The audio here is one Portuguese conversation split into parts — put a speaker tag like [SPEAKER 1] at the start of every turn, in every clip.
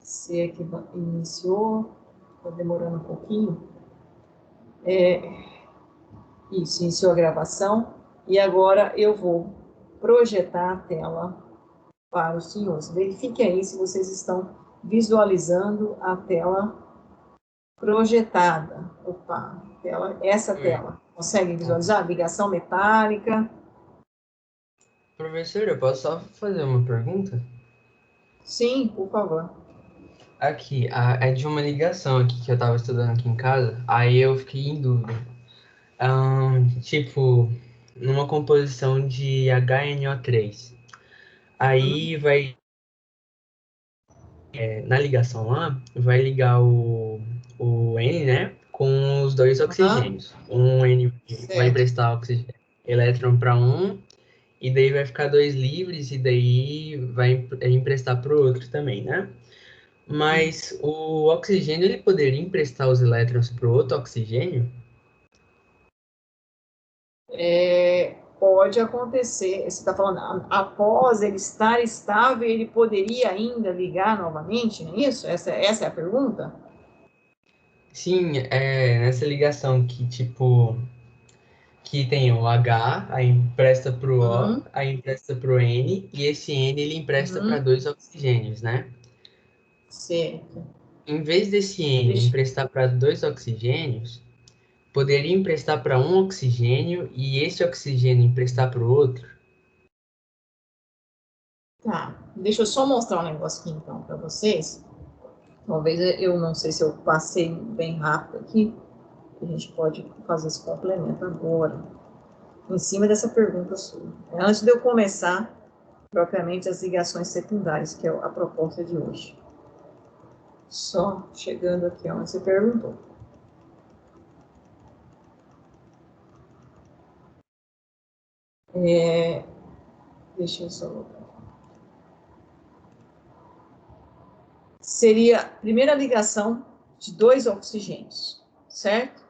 [SPEAKER 1] Se é que iniciou, está demorando um pouquinho. Isso, iniciou a gravação. E agora eu vou projetar a tela para os senhores. Verifiquem aí se vocês estão visualizando a tela projetada. Opa, essa tela. Conseguem visualizar? Ligação metálica.
[SPEAKER 2] Professor, eu posso só fazer uma pergunta?
[SPEAKER 1] Sim, por favor.
[SPEAKER 2] Aqui, é de uma ligação aqui que eu tava estudando aqui em casa, aí eu fiquei em dúvida. Tipo, numa composição de HNO3. Aí vai, na ligação lá, vai ligar o N, né, com os dois
[SPEAKER 1] Uhum.
[SPEAKER 2] oxigênios. Um N vai
[SPEAKER 1] Certo.
[SPEAKER 2] emprestar oxigênio, elétron para um, e daí vai ficar dois livres, e daí vai emprestar para o outro também, né? Mas o oxigênio, ele poderia emprestar os elétrons para o outro oxigênio?
[SPEAKER 1] Pode acontecer, você está falando, após ele estar estável, ele poderia ainda ligar novamente, não é isso? Essa é a pergunta?
[SPEAKER 2] Sim, nessa ligação que, tipo, que tem o H, aí empresta pro O,
[SPEAKER 1] Uhum,
[SPEAKER 2] aí empresta pro N, e esse N ele empresta para
[SPEAKER 1] uhum,
[SPEAKER 2] dois oxigênios, né?
[SPEAKER 1] certo.
[SPEAKER 2] Em vez desse N
[SPEAKER 1] Deixa,
[SPEAKER 2] emprestar para dois oxigênios, poderia emprestar para um oxigênio e esse oxigênio emprestar para o outro?
[SPEAKER 1] deixa eu só mostrar um negócio aqui então para vocês. Talvez eu não sei se eu passei bem rápido aqui, a gente pode fazer esse complemento agora, em cima dessa pergunta sua. Antes de eu começar propriamente as ligações secundárias, que é a proposta de hoje. Só chegando aqui onde você perguntou. Deixa eu só. Seria a primeira ligação de dois oxigênios, certo?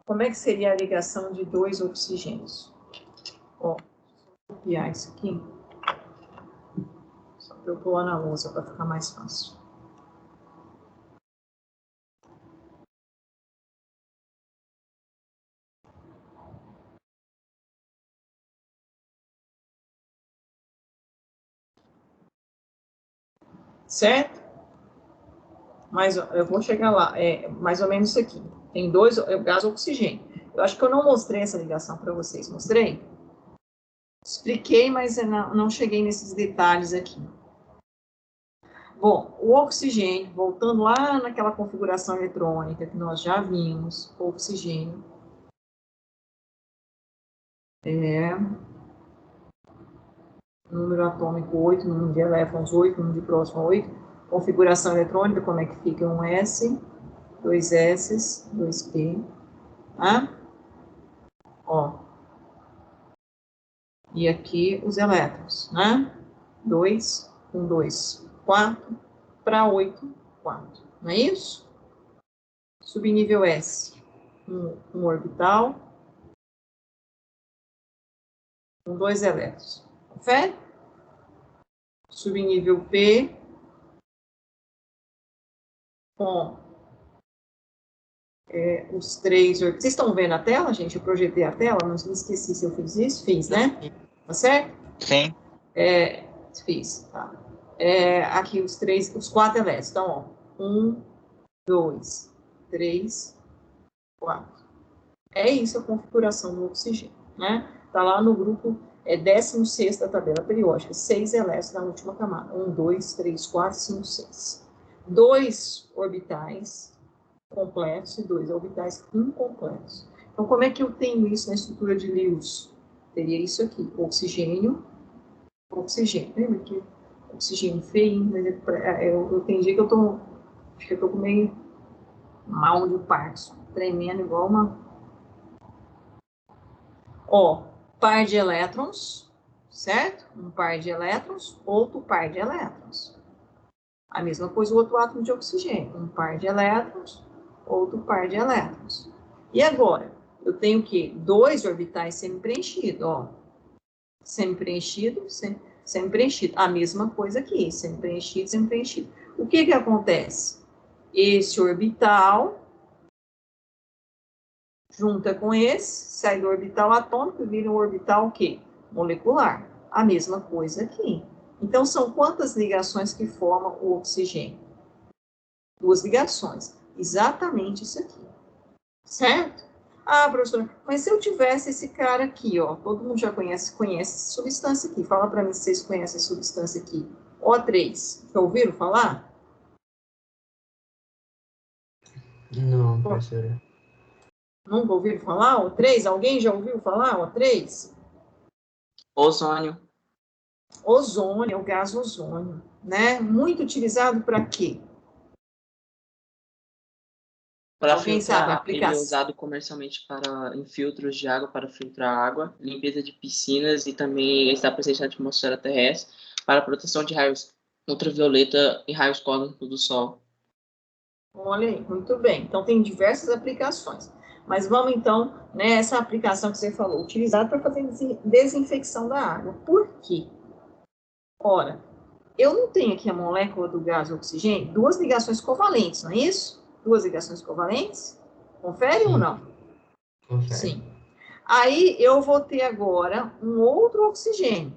[SPEAKER 1] Como é que seria a ligação de dois oxigênios? Ó, vou copiar isso aqui, só para eu pôr na lousa para ficar mais fácil. Certo? Mas eu vou chegar lá. É mais ou menos isso aqui. Tem dois, gás e oxigênio. Eu acho que eu não mostrei essa ligação para vocês. Mostrei? Expliquei, mas eu não cheguei nesses detalhes aqui. Bom, o oxigênio, voltando lá naquela configuração eletrônica que nós já vimos, o oxigênio é número atômico 8, número de elétrons 8, número de próximo 8. Configuração eletrônica, como é que fica? Um S, dois S, dois P. Tá? Ó. E aqui os elétrons, né? 2, 1, 2, 4, para 8, 4. Não é isso? Subnível S, um orbital, com dois elétrons. Confere? Subnível P, com os três orbitais. Vocês estão vendo a tela, gente? Eu projetei a tela, não esqueci se eu fiz isso. Fiz, né? Tá certo?
[SPEAKER 3] Sim.
[SPEAKER 1] Fiz, tá. Aqui os quatro elétrons. Então, ó, 1, 2, 3, 4. É isso a configuração do oxigênio, né? Está lá no grupo 16º da tabela periódica, 6 elétrons na última camada, 1, 2, 3, 4, 5, 6. 2 orbitais completos e 2 orbitais incompletos. Então, como é que eu tenho isso na estrutura de Lewis? Teria isso aqui, oxigênio, oxigênio. Lembra que oxigênio feio, mas eu entendi que eu tô, acho que eu tô com meio mal de Parkinson, tremendo igual uma... Ó, par de elétrons, certo? Um par de elétrons, outro par de elétrons. A mesma coisa o outro átomo de oxigênio. Um par de elétrons, outro par de elétrons. E agora? Eu tenho o quê? Dois orbitais semi-preenchidos, ó. Semi-preenchido, semi-preenchido. A mesma coisa aqui, semi-preenchido, semi-preenchido. O que que acontece? Esse orbital junta com esse, sai do orbital atômico e vira um orbital o quê? Molecular. A mesma coisa aqui. Então, são quantas ligações que formam o oxigênio? 2 ligações. Exatamente isso aqui. Certo? Ah, professora, mas se eu tivesse esse cara aqui, ó, todo mundo já conhece essa substância aqui. Fala para mim se vocês conhecem a substância aqui. O3. Já ouviram falar?
[SPEAKER 2] Não, professora.
[SPEAKER 1] Nunca ouviram falar? O3? Alguém já ouviu falar? O3?
[SPEAKER 3] Ozônio.
[SPEAKER 1] Ozônio, é o gás ozônio, né? Muito utilizado para quê?
[SPEAKER 3] Para
[SPEAKER 1] Alguém sabe a
[SPEAKER 3] filtrar, ele é
[SPEAKER 1] aplicação?
[SPEAKER 3] usado comercialmente em filtros de água para filtrar água, limpeza de piscinas e também está presente na atmosfera terrestre para proteção de raios ultravioleta e raios cósmicos do Sol.
[SPEAKER 1] Olha aí, muito bem. Então, tem diversas aplicações. Mas vamos, então, nessa aplicação que você falou, utilizada para fazer desinfecção da água. Por quê? Ora, eu não tenho aqui a molécula do gás oxigênio, 2 ligações covalentes, não é isso? 2 ligações covalentes? Confere ou não?
[SPEAKER 2] Confere.
[SPEAKER 1] Sim. Aí, eu vou ter agora um outro oxigênio.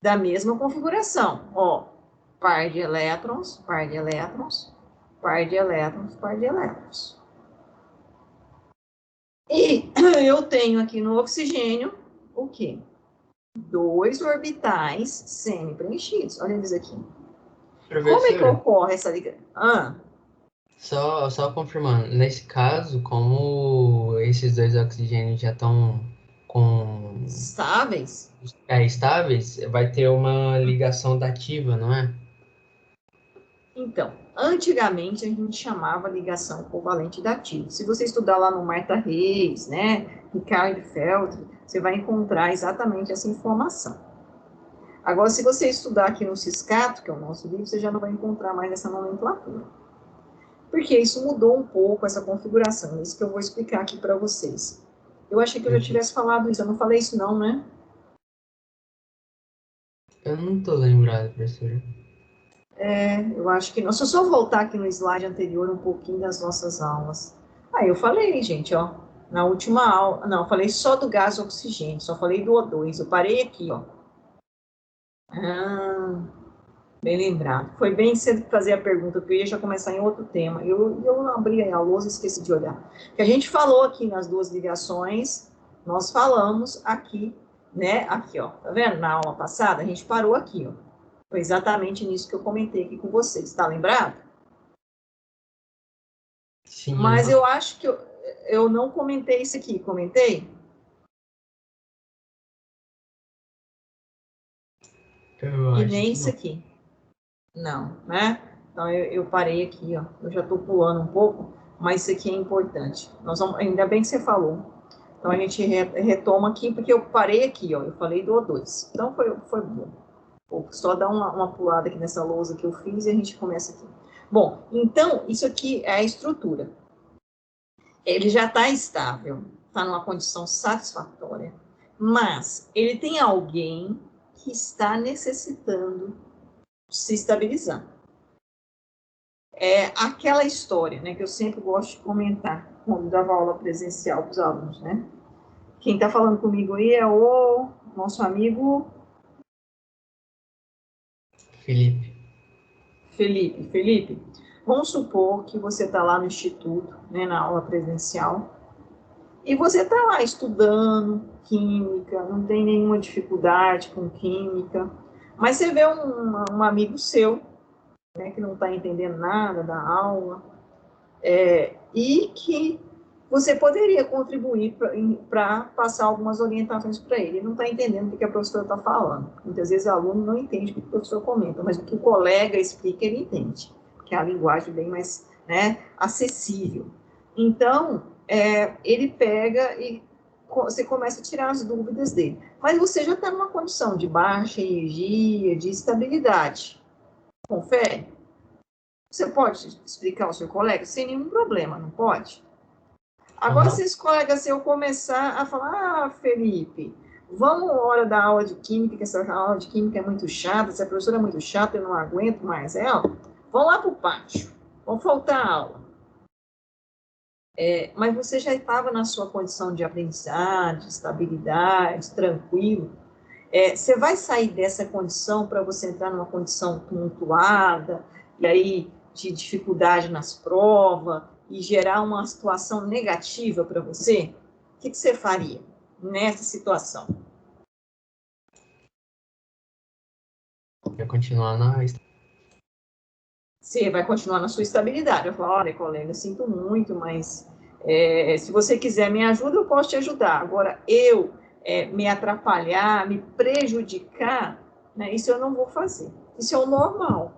[SPEAKER 1] Da mesma configuração. Ó, par de elétrons, par de elétrons, par de elétrons, par de elétrons. E eu tenho aqui no oxigênio o quê? 2 orbitais semi-preenchidos. Olha eles aqui. Como é que ocorre essa ligação?
[SPEAKER 2] Só confirmando, nesse caso, como esses 2 oxigênios já estão com
[SPEAKER 1] Estáveis?
[SPEAKER 2] estáveis, vai ter uma ligação dativa, não é?
[SPEAKER 1] Então, antigamente a gente chamava ligação covalente dativa. Se você estudar lá no Marta Reis, né, Ricardo Feltri, você vai encontrar exatamente essa informação. Agora, se você estudar aqui no Ciscato, que é o nosso livro, você já não vai encontrar mais essa nomenclatura. Porque isso mudou um pouco, essa configuração. É isso que eu vou explicar aqui para vocês. Eu achei que eu já tivesse falado isso. Eu não falei isso não, né?
[SPEAKER 2] Eu não tô lembrado, professora.
[SPEAKER 1] Eu acho que não. Se eu só voltar aqui no slide anterior um pouquinho das nossas aulas. Eu falei, gente, ó. Na última aula. Não, eu falei só do gás oxigênio. Só falei do O2. Eu parei aqui, ó. Bem lembrado. Foi bem cedo fazer a pergunta, porque eu ia já começar em outro tema. Eu abri a lousa e esqueci de olhar. Que a gente falou aqui nas 2 ligações, nós falamos aqui, né? Aqui, ó. Tá vendo? Na aula passada, a gente parou aqui, ó. Foi exatamente nisso que eu comentei aqui com vocês. Tá lembrado?
[SPEAKER 2] Sim.
[SPEAKER 1] Mas eu acho que eu não comentei isso aqui. Comentei?
[SPEAKER 2] Eu
[SPEAKER 1] E
[SPEAKER 2] acho
[SPEAKER 1] nem
[SPEAKER 2] que
[SPEAKER 1] isso
[SPEAKER 2] não.
[SPEAKER 1] aqui. Não, né? Então, eu parei aqui, ó. Eu já estou pulando um pouco, mas isso aqui é importante. Ainda bem que você falou. Então, a gente retoma aqui, porque eu parei aqui, ó. Eu falei do O2. Então, foi bom. Vou só dar uma pulada aqui nessa lousa que eu fiz e a gente começa aqui. Bom, então, isso aqui é a estrutura. Ele já está estável, está numa condição satisfatória, mas ele tem alguém que está necessitando se estabilizar. É aquela história, né, que eu sempre gosto de comentar quando dava aula presencial para os alunos, né? Quem está falando comigo aí é o nosso amigo Felipe, vamos supor que você está lá no instituto, né, na aula presencial, e você está lá estudando química, não tem nenhuma dificuldade com química, mas você vê um amigo seu, né, que não está entendendo nada da aula, e que você poderia contribuir para passar algumas orientações para ele. Ele não está entendendo o que a professora está falando. Muitas vezes o aluno não entende o que o professor comenta, mas o que o colega explica, ele entende, que é a linguagem bem mais, né, acessível. Então, ele pega e você começa a tirar as dúvidas dele. Mas você já está numa condição de baixa energia, de estabilidade. Confere? Você pode explicar ao seu colega sem nenhum problema, não pode? Agora, se esse colega seu começar a falar, Felipe, vamos hora da aula de química, que essa aula de química é muito chata, essa professora é muito chata, eu não aguento mais ela. Vão lá para o pátio, vão faltar aula. Mas você já estava na sua condição de aprendizagem, estabilidade, tranquilo. Você vai sair dessa condição para você entrar numa condição tumultuada, e aí de dificuldade nas provas, e gerar uma situação negativa para você? O que você faria nessa situação?
[SPEAKER 2] Vai continuar na...
[SPEAKER 1] Você vai continuar na sua estabilidade. Eu falo, olha, colega, sinto muito, mas se você quiser me ajuda, eu posso te ajudar. Agora, me atrapalhar, me prejudicar, né, isso eu não vou fazer. Isso é o normal.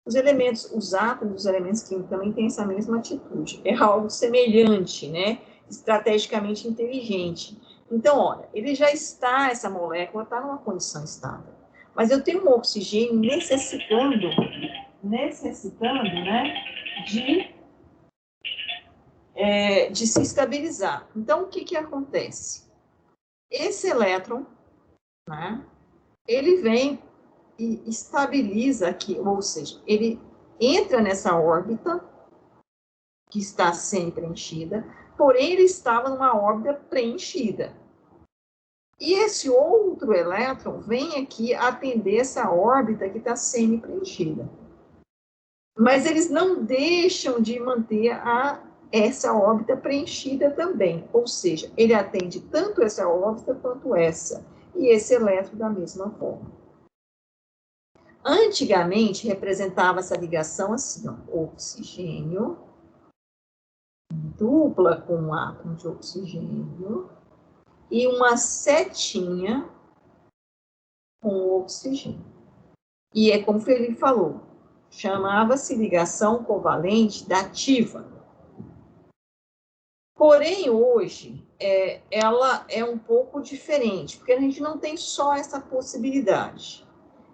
[SPEAKER 1] Os átomos dos elementos químicos também têm essa mesma atitude. É algo semelhante, né? Estrategicamente inteligente. Então, olha, essa molécula está numa condição estável. Mas eu tenho um oxigênio necessitando, né, de se estabilizar. Então, o que acontece? Esse elétron, né, ele vem e estabiliza aqui, ou seja, ele entra nessa órbita que está semi-preenchida, porém ele estava numa órbita preenchida. E esse outro elétron vem aqui atender essa órbita que está semi-preenchida. Mas eles não deixam de manter essa órbita preenchida também, ou seja, ele atende tanto essa órbita quanto essa, e esse elétron da mesma forma. Antigamente, representava essa ligação assim, ó, oxigênio, dupla com um átomo de oxigênio, e uma setinha com o oxigênio. E é como ele falou, chamava-se ligação covalente dativa. Porém, hoje, ela é um pouco diferente, porque a gente não tem só essa possibilidade.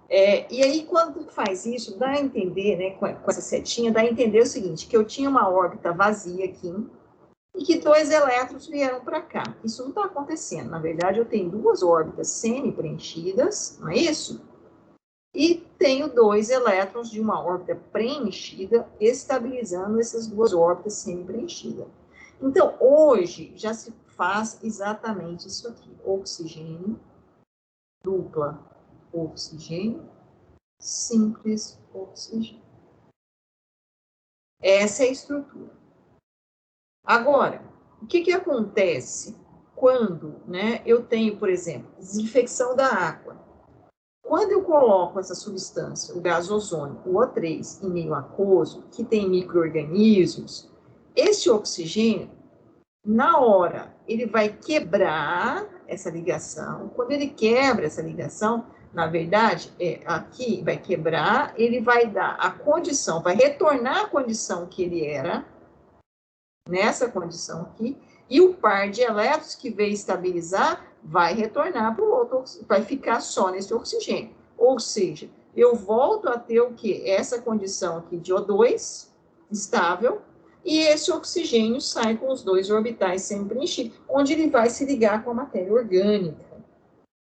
[SPEAKER 1] E aí, quando faz isso, dá a entender, né, com essa setinha, dá a entender o seguinte, que eu tinha uma órbita vazia aqui, e que 2 elétrons vieram para cá. Isso não está acontecendo. Na verdade, eu tenho 2 órbitas semi-preenchidas, não é isso? E tenho 2 elétrons de uma órbita preenchida, estabilizando essas 2 órbitas semi-preenchidas. Então, hoje, já se faz exatamente isso aqui. Oxigênio, dupla oxigênio, simples oxigênio. Essa é a estrutura. Agora, o que acontece quando, né, eu tenho, por exemplo, desinfecção da água? Quando eu coloco essa substância, o gás ozônio, o O3, em meio aquoso, que tem micro-organismos, esse oxigênio, na hora, ele vai quebrar essa ligação. Quando ele quebra essa ligação, na verdade, aqui vai quebrar, ele vai dar a condição, vai retornar à condição que ele era, nessa condição aqui, e o par de elétrons que veio estabilizar vai retornar para o outro, vai ficar só nesse oxigênio. Ou seja, eu volto a ter o quê? Essa condição aqui de O2 estável, e esse oxigênio sai com os 2 orbitais semi-preenchidos, onde ele vai se ligar com a matéria orgânica.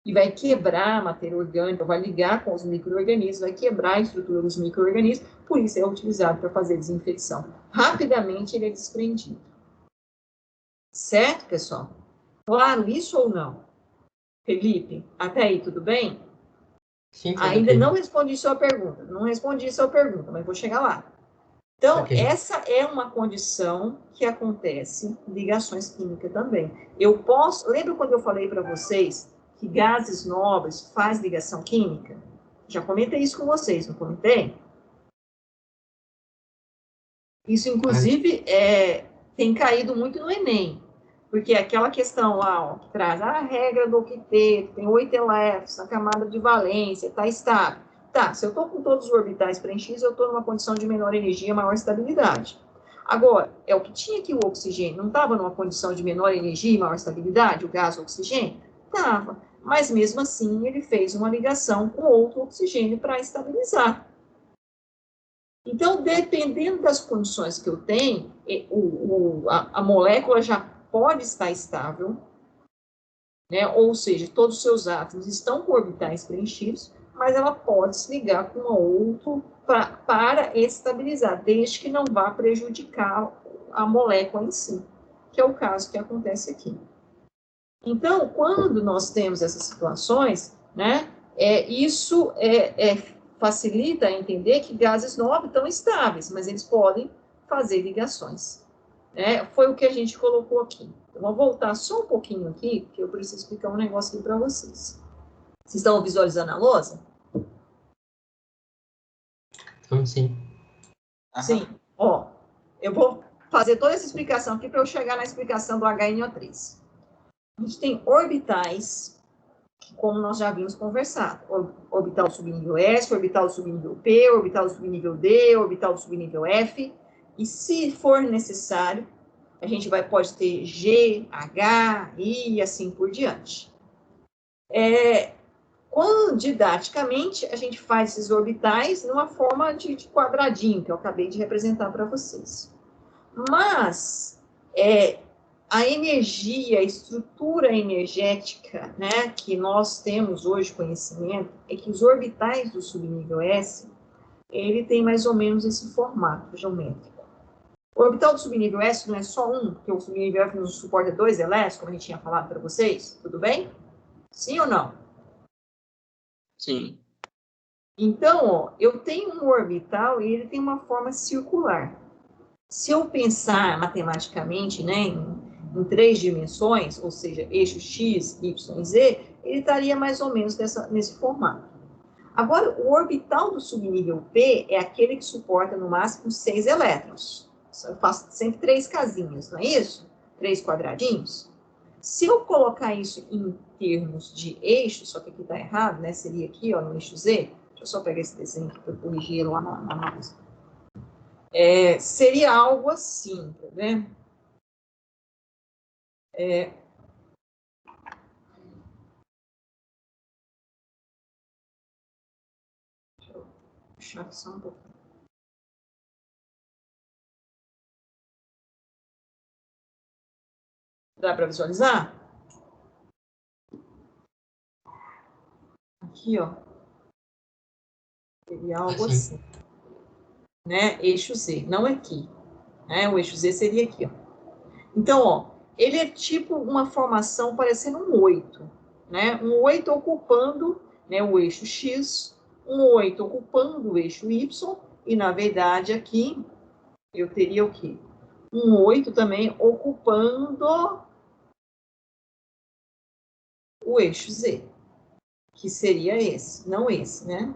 [SPEAKER 1] E vai quebrar a matéria orgânica, vai ligar com os micro-organismos, vai quebrar a estrutura dos micro-organismos, por isso é utilizado para fazer desinfecção. Rapidamente ele é desprendido. Certo, pessoal? Claro isso ou não? Felipe, até aí tudo bem?
[SPEAKER 2] Sim,
[SPEAKER 1] Ainda
[SPEAKER 2] ok.
[SPEAKER 1] não respondi sua pergunta, mas vou chegar lá. Então,
[SPEAKER 2] Ok.
[SPEAKER 1] essa é uma condição que acontece em ligações químicas também. Eu posso, lembra quando eu falei para vocês que gases nobres faz ligação química? Já comentei isso com vocês, não comentei? Isso, inclusive, tem caído muito no Enem, porque aquela questão lá, ó, que traz a regra do octeto, tem 8 elétrons na camada de valência, está estável. Tá, se eu estou com todos os orbitais preenchidos, eu estou numa condição de menor energia, maior estabilidade. Agora, é o que tinha aqui o oxigênio, não estava numa condição de menor energia e maior estabilidade, o gás oxigênio? Estava, mas mesmo assim ele fez uma ligação com outro oxigênio para estabilizar. Então, dependendo das condições que eu tenho, a molécula já pode estar estável, né? Ou seja, todos os seus átomos estão com orbitais preenchidos, mas ela pode se ligar com uma outra para estabilizar, desde que não vá prejudicar a molécula em si, que é o caso que acontece aqui. Então, quando nós temos essas situações, né, isso facilita a entender que gases nobres estão estáveis, mas eles podem fazer ligações. Foi o que a gente colocou aqui. Eu vou voltar só um pouquinho aqui, porque eu preciso explicar um negócio aqui para vocês. Vocês estão visualizando a lousa?
[SPEAKER 2] Então, sim.
[SPEAKER 1] Sim. Ó, eu vou fazer toda essa explicação aqui para eu chegar na explicação do HNO3. A gente tem orbitais, como nós já vimos conversado. Orbital do subnível S, orbital do subnível P, orbital do subnível D, orbital do subnível F. E se for necessário, a gente pode ter G, H, I e assim por diante. Didaticamente, a gente faz esses orbitais numa forma de quadradinho, que eu acabei de representar para vocês. Mas a energia, a estrutura energética, né, que nós temos hoje conhecimento, é que os orbitais do subnível S, ele tem mais ou menos esse formato geométrico. O orbital do subnível S não é só um, porque o subnível F nos suporta 2 elétrons, como a gente tinha falado para vocês, tudo bem? Sim ou não?
[SPEAKER 3] Sim.
[SPEAKER 1] Então, ó, eu tenho um orbital e ele tem uma forma circular. Se eu pensar matematicamente, né, em 3 dimensões, ou seja, eixo X, Y e Z, ele estaria mais ou menos nesse formato. Agora, o orbital do subnível P é aquele que suporta no máximo 6 elétrons. Eu faço sempre 3 casinhas, não é isso? 3 quadradinhos. Se eu colocar isso em termos de eixo, só que aqui está errado, né? Seria aqui, ó, no eixo Z. Deixa eu só pegar esse desenho aqui para eu corrigir lá na análise. Seria algo assim, tá vendo? Deixa eu puxar aqui só um pouquinho. Dá para visualizar? Aqui, ó. Seria algo assim. Né? Eixo Z, não aqui. Né? O eixo Z seria aqui, ó. Então, ó, ele é tipo uma formação parecendo um 8, né? Um 8 ocupando, né, o eixo X, um 8 ocupando o eixo Y, e na verdade aqui eu teria o quê? Um 8 também ocupando o eixo Z, que seria esse, não esse, né?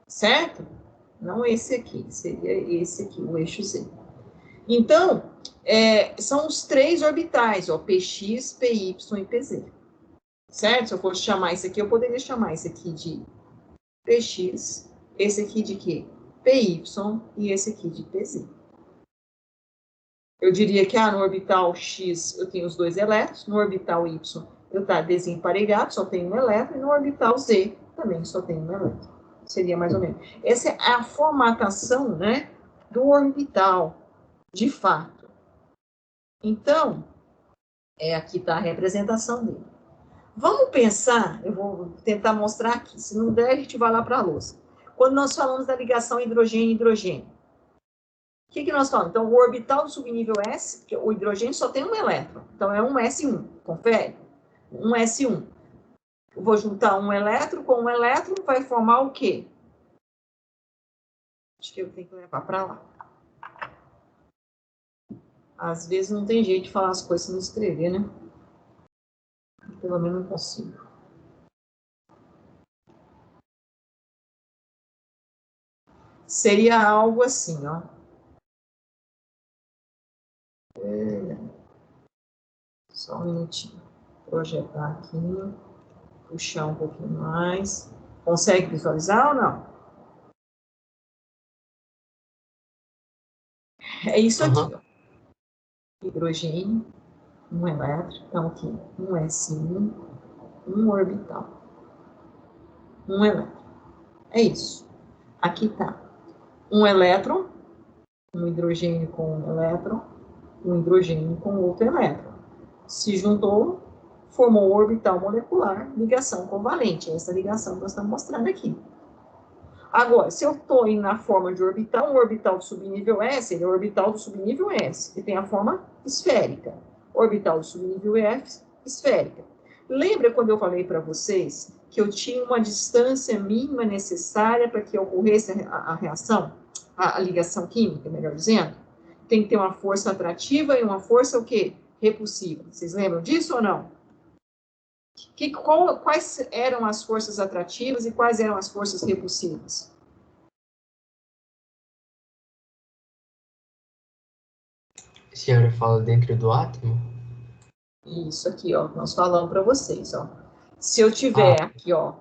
[SPEAKER 1] Certo? Não esse aqui, seria esse aqui, o eixo Z. Então, são os 3 orbitais, ó, PX, PY e PZ. Certo? Se eu fosse chamar isso aqui, eu poderia chamar esse aqui de PX, esse aqui de quê? PY e esse aqui de PZ. Eu diria que no orbital X eu tenho os 2 elétrons, no orbital Y eu estou desemparelhado, só tenho um elétron, e no orbital Z também só tenho um elétron. Seria mais ou menos. Essa é a formatação, né, do orbital, de fato. Então, aqui está a representação dele. Vamos pensar, eu vou tentar mostrar aqui, se não der, a gente vai lá para a lousa. Quando nós falamos da ligação hidrogênio-hidrogênio, o que nós falamos? Então, o orbital do subnível S, que o hidrogênio só tem um elétron, então é um S1, confere? Um S1. Eu vou juntar um elétron com um elétron, vai formar o quê? Acho que eu tenho que levar para lá. Às vezes não tem jeito de falar as coisas sem escrever, né? Pelo menos não consigo. Seria algo assim, ó. Só um minutinho. Projetar aqui. Puxar um pouquinho mais. Consegue visualizar ou não? É isso aqui, ó. Hidrogênio, um elétron. Então, aqui, um S1, um orbital. Um elétron. É isso. Aqui tá. Um elétron, um hidrogênio com um elétron, um hidrogênio com outro elétron. Se juntou, formou o orbital molecular, ligação covalente. Essa ligação que nós estamos mostrando aqui. Agora, se eu estou indo na forma de orbital, um orbital do subnível S, ele é o orbital do subnível S, que tem a forma esférica. Orbital do subnível F, esférica. Lembra quando eu falei para vocês que eu tinha uma distância mínima necessária para que ocorresse a reação, a ligação química, melhor dizendo? Tem que ter uma força atrativa e uma força o quê? Repulsiva. Vocês lembram disso ou não? Quais eram as forças atrativas e quais eram as forças repulsivas?
[SPEAKER 2] A senhora fala dentro do átomo?
[SPEAKER 1] Isso aqui, ó, nós falamos para vocês, ó. Se eu tiver aqui, ó,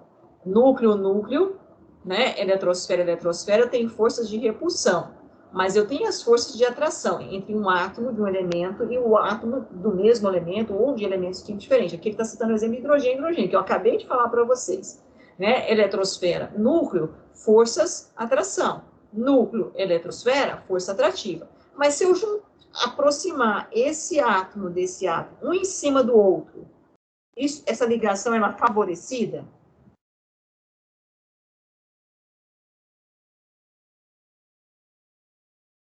[SPEAKER 1] núcleo, né, eletrosfera, tem forças de repulsão, mas eu tenho as forças de atração entre um átomo de um elemento e o átomo do mesmo elemento ou de elementos de tipo diferente. Aqui ele está citando o exemplo de hidrogênio, que eu acabei de falar para vocês, né? Eletrosfera, núcleo, forças, atração. Núcleo, eletrosfera, força atrativa. Mas se eu aproximar esse átomo desse átomo, um em cima do outro, essa ligação é favorecida?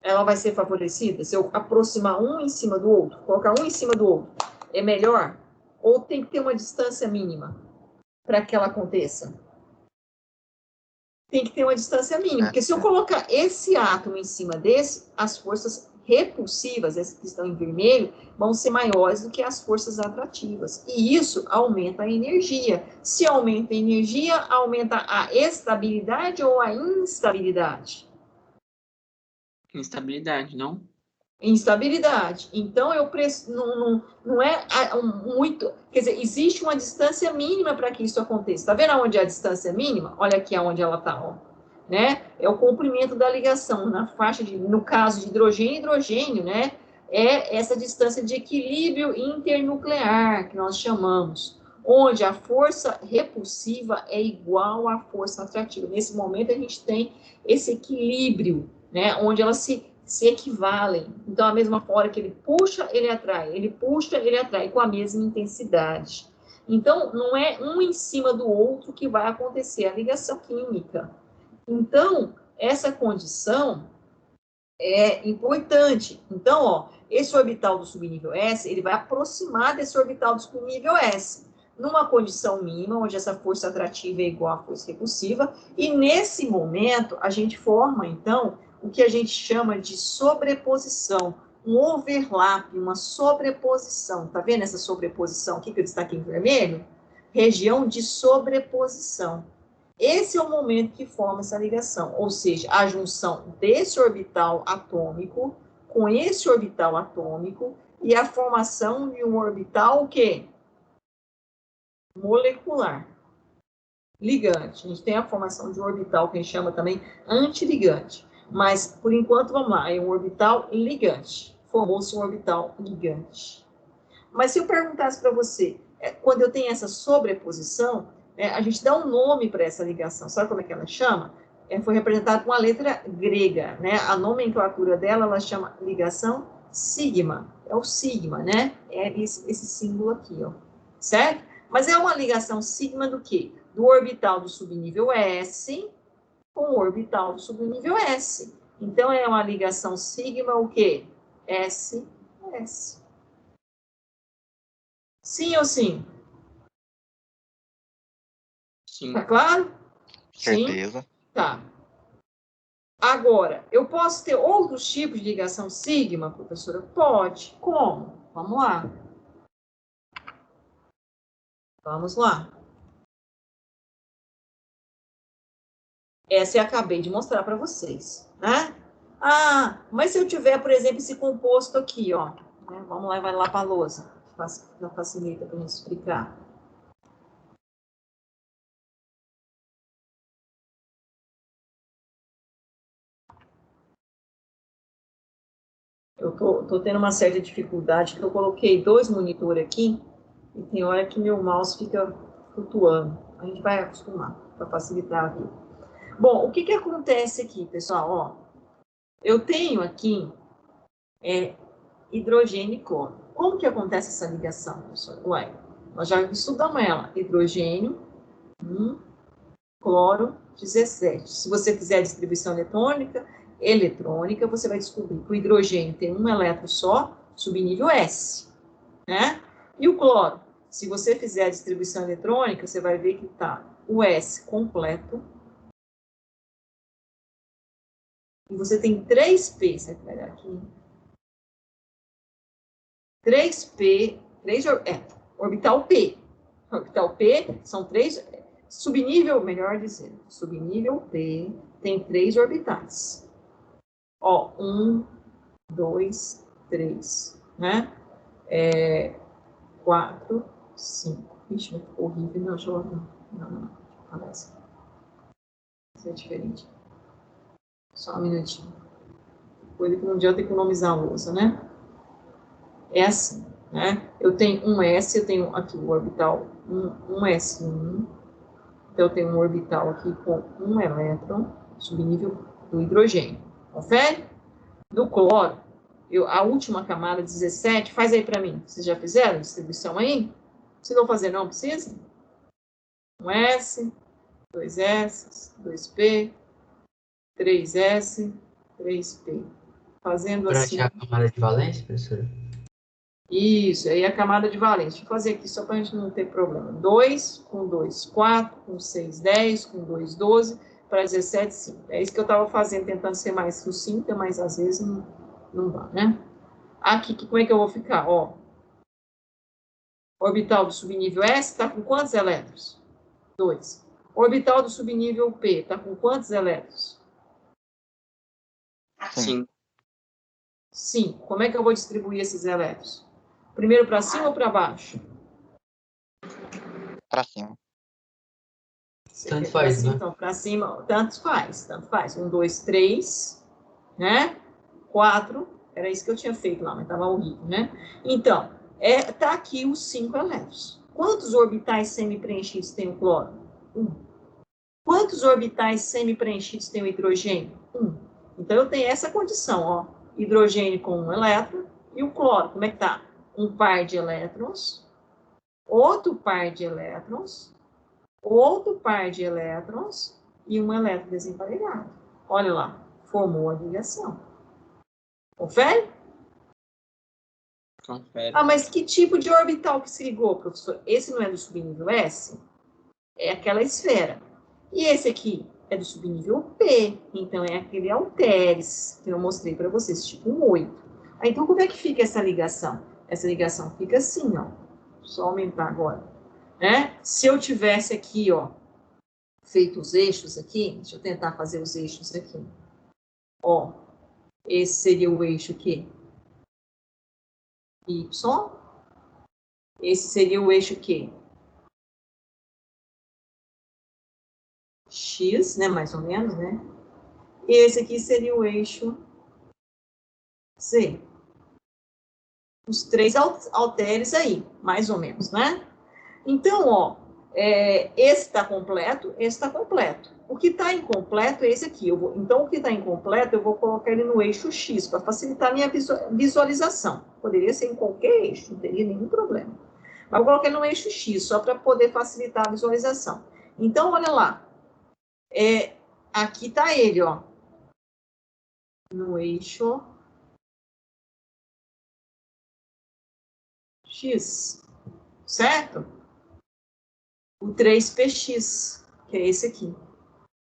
[SPEAKER 1] Ela vai ser favorecida? Se eu aproximar um em cima do outro, colocar um em cima do outro, é melhor? Ou tem que ter uma distância mínima para que ela aconteça? Tem que ter uma distância mínima, porque se eu colocar esse átomo em cima desse, as forças repulsivas, essas que estão em vermelho, vão ser maiores do que as forças atrativas. E isso aumenta a energia. Se aumenta a energia, aumenta a estabilidade ou a instabilidade?
[SPEAKER 3] Instabilidade, não?
[SPEAKER 1] Instabilidade. Então, não é muito... Quer dizer, existe uma distância mínima para que isso aconteça. Está vendo onde é a distância mínima? Olha aqui onde ela está, ó. Né? É o comprimento da ligação. Na faixa no caso de hidrogênio, né? É essa distância de equilíbrio internuclear, que nós chamamos, onde a força repulsiva é igual à força atrativa. Nesse momento, a gente tem esse equilíbrio, né? Onde elas se equivalem. Então, a mesma hora que ele puxa, ele atrai, com a mesma intensidade. Então, não é um em cima do outro que vai acontecer a ligação química. Então, essa condição é importante. Então, ó, esse orbital do subnível S, ele vai aproximar desse orbital do subnível S, numa condição mínima, onde essa força atrativa é igual à força repulsiva, e nesse momento, a gente forma, então, o que a gente chama de sobreposição, um overlap, uma sobreposição. Tá vendo essa sobreposição aqui que eu destaquei em vermelho? Região de sobreposição. Esse é o momento que forma essa ligação, ou seja, a junção desse orbital atômico com esse orbital atômico e a formação de um orbital o quê? Molecular. Ligante. A gente tem a formação de um orbital que a gente chama também antiligante. Mas, por enquanto, vamos lá, é um orbital ligante. Formou-se um orbital ligante. Mas se eu perguntasse para você, quando eu tenho essa sobreposição, a gente dá um nome para essa ligação. Sabe como é que ela chama? Foi representada com a letra grega, né? A nomenclatura dela, ela chama ligação sigma. É o sigma, né? É esse símbolo aqui, ó. Certo? Mas é uma ligação sigma do quê? Do orbital do subnível S com o orbital do subnível S. Então, é uma ligação sigma o quê? S. Sim ou sim?
[SPEAKER 3] Sim.
[SPEAKER 1] Tá claro?
[SPEAKER 4] Certeza.
[SPEAKER 1] Sim? Tá. Agora, eu posso ter outros tipos de ligação sigma, professora? Pode. Como? Vamos lá. Vamos lá. Essa eu acabei de mostrar para vocês, né? Ah, mas se eu tiver, por exemplo, esse composto aqui, ó. Né? Vamos lá, vai lá para a lousa. Facilita para a gente explicar. Eu tô tendo uma certa dificuldade, porque eu coloquei 2 monitores aqui, e tem hora que meu mouse fica flutuando. A gente vai acostumar, para facilitar a vida. Bom, o que acontece aqui, pessoal? Ó, eu tenho aqui hidrogênio e cloro. Como que acontece essa ligação, pessoal? Ué, Nós já estudamos ela. Hidrogênio, 1, cloro, 17. Se você fizer a distribuição eletrônica, você vai descobrir que o hidrogênio tem um elétron só, subnível S, né? E o cloro, se você fizer a distribuição eletrônica, você vai ver que está o S completo. E você tem 3P, você vai pegar aqui. 3P, orbital P. Orbital P são 3, subnível, melhor dizendo, subnível P tem 3 orbitais. Ó, 1, 2, 3, né? 4, 5. Ixi, ficou horrível, não, deixa eu ver. Não, parece. Isso é diferente. Só um minutinho. Coisa que não adianta economizar a louça, né? É assim, né? Eu tenho um S, eu tenho aqui o orbital 1 S1. Então, eu tenho um orbital aqui com um elétron, subnível do hidrogênio. Confere? Do cloro, a última camada, 17, faz aí para mim. Vocês já fizeram a distribuição aí? Se não fazer, não precisa? Um S, 2 S, 2P, 3S, 3P. Fazendo
[SPEAKER 2] Para
[SPEAKER 1] assim.
[SPEAKER 2] achar a camada de valência, professora?
[SPEAKER 1] Isso, aí a camada de valência. Deixa eu fazer aqui só para a gente não ter problema. 2, com 2, 4, com 6, 10, com 2, 12, para 17, 5. É isso que eu estava fazendo, tentando ser mais sucinta, mas às vezes não dá, né? Aqui, como é que eu vou ficar? Ó, orbital do subnível S está com quantos elétrons? 2. Orbital do subnível P está com quantos elétrons?
[SPEAKER 3] 5.
[SPEAKER 1] 5. Como é que eu vou distribuir esses elétrons? Primeiro para cima ou para baixo?
[SPEAKER 4] Para cima.
[SPEAKER 2] Tanto faz, né?
[SPEAKER 1] Então, para cima, tanto faz. 1, 2, 3, né? 4, era isso que eu tinha feito lá, mas estava horrível, né? Então, tá aqui os 5 elétrons. Quantos orbitais semi-preenchidos tem o cloro? 1. Quantos orbitais semi-preenchidos tem o hidrogênio? 1. Então, eu tenho essa condição, ó. Hidrogênio com um elétron e o cloro, como é que tá? Um par de elétrons, outro par de elétrons, outro par de elétrons e um elétron desemparelhado. Olha lá, formou a ligação. Confere?
[SPEAKER 3] Confere.
[SPEAKER 1] Ah, mas que tipo de orbital que se ligou, professor? Esse não é do subnível S? É aquela esfera. E esse aqui é do subnível P, então é aquele halteres que eu mostrei para vocês, tipo um 8. Então, como é que fica essa ligação? Essa ligação fica assim, ó. Só aumentar agora. Né? Se eu tivesse aqui, ó, feito os eixos aqui, deixa eu tentar fazer os eixos aqui. Ó, esse seria o eixo aqui. Y. Esse seria o eixo aqui. X, né, mais ou menos, né? E esse aqui seria o eixo Z. Os 3 halteres aí, mais ou menos, né? Então, ó, esse está completo, esse está completo. O que está incompleto é esse aqui. Então, o que está incompleto, eu vou colocar ele no eixo X, para facilitar a minha visualização. Poderia ser em qualquer eixo, não teria nenhum problema. Mas eu coloquei no eixo X, só para poder facilitar a visualização. Então, olha lá. Aqui está ele, ó. No eixo X, certo? O 3px, que é esse aqui.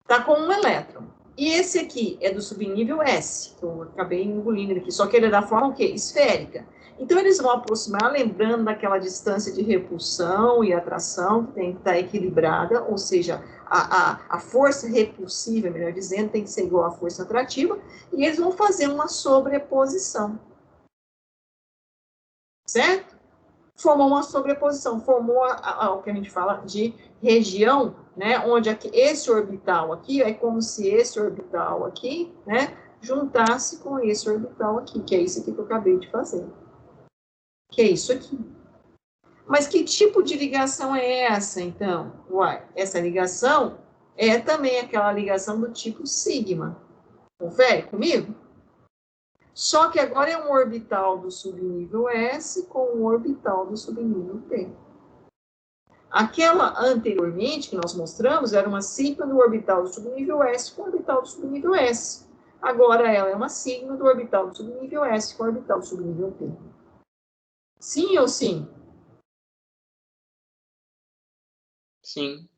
[SPEAKER 1] Está com um elétron. E esse aqui é do subnível S, que eu acabei engolindo aqui, só que ele é da forma o quê? Esférica. Então, eles vão aproximar, lembrando daquela distância de repulsão e atração, que tem que estar equilibrada, ou seja, a força repulsiva, melhor dizendo, tem que ser igual à força atrativa, e eles vão fazer uma sobreposição. Certo? Formou uma sobreposição, formou o que a gente fala de região, né, onde esse orbital aqui é como se esse orbital aqui, né, juntasse com esse orbital aqui, que é isso aqui que eu acabei de fazer. Que é isso aqui. Mas que tipo de ligação é essa, então? Uai, essa ligação é também aquela ligação do tipo sigma. Confere comigo? Só que agora é um orbital do subnível S com um orbital do subnível P. Aquela anteriormente que nós mostramos era uma sigma do orbital do subnível S com o orbital do subnível S. Agora ela é uma sigma do orbital do subnível S com o orbital do subnível P. Sim ou sim?
[SPEAKER 3] Sim.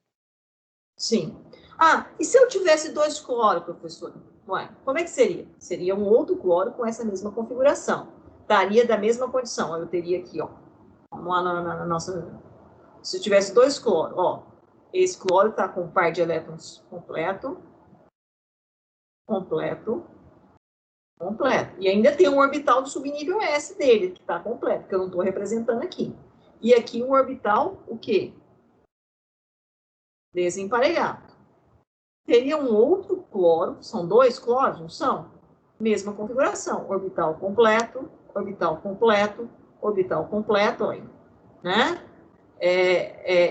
[SPEAKER 1] Sim. Ah, e se eu tivesse 2 cloro, professor? Ué, como é que seria? Seria um outro cloro com essa mesma configuração. Estaria da mesma condição. Eu teria aqui, ó. Vamos lá na nossa... Se eu tivesse 2 cloro, ó. Esse cloro está com um par de elétrons completo. Completo. Completo. E ainda tem um orbital do subnível S dele, que está completo, que eu não estou representando aqui. E aqui um orbital, o quê? Desemparelhado. Teria um outro cloro, são 2 cloros, não são? Mesma configuração, orbital completo, orbital completo, olha, né?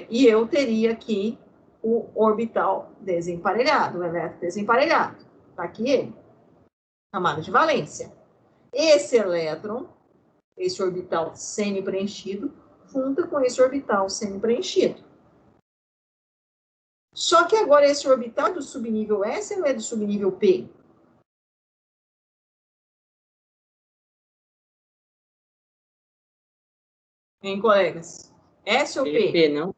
[SPEAKER 1] E eu teria aqui o orbital desemparelhado, o elétron desemparelhado. Está aqui ele, camada de valência. Esse elétron, esse orbital semi-preenchido, junta com esse orbital semi-preenchido. Só que agora esse orbital é do subnível S ou é do subnível P? Hein, colegas? S ou P?
[SPEAKER 3] PP, não?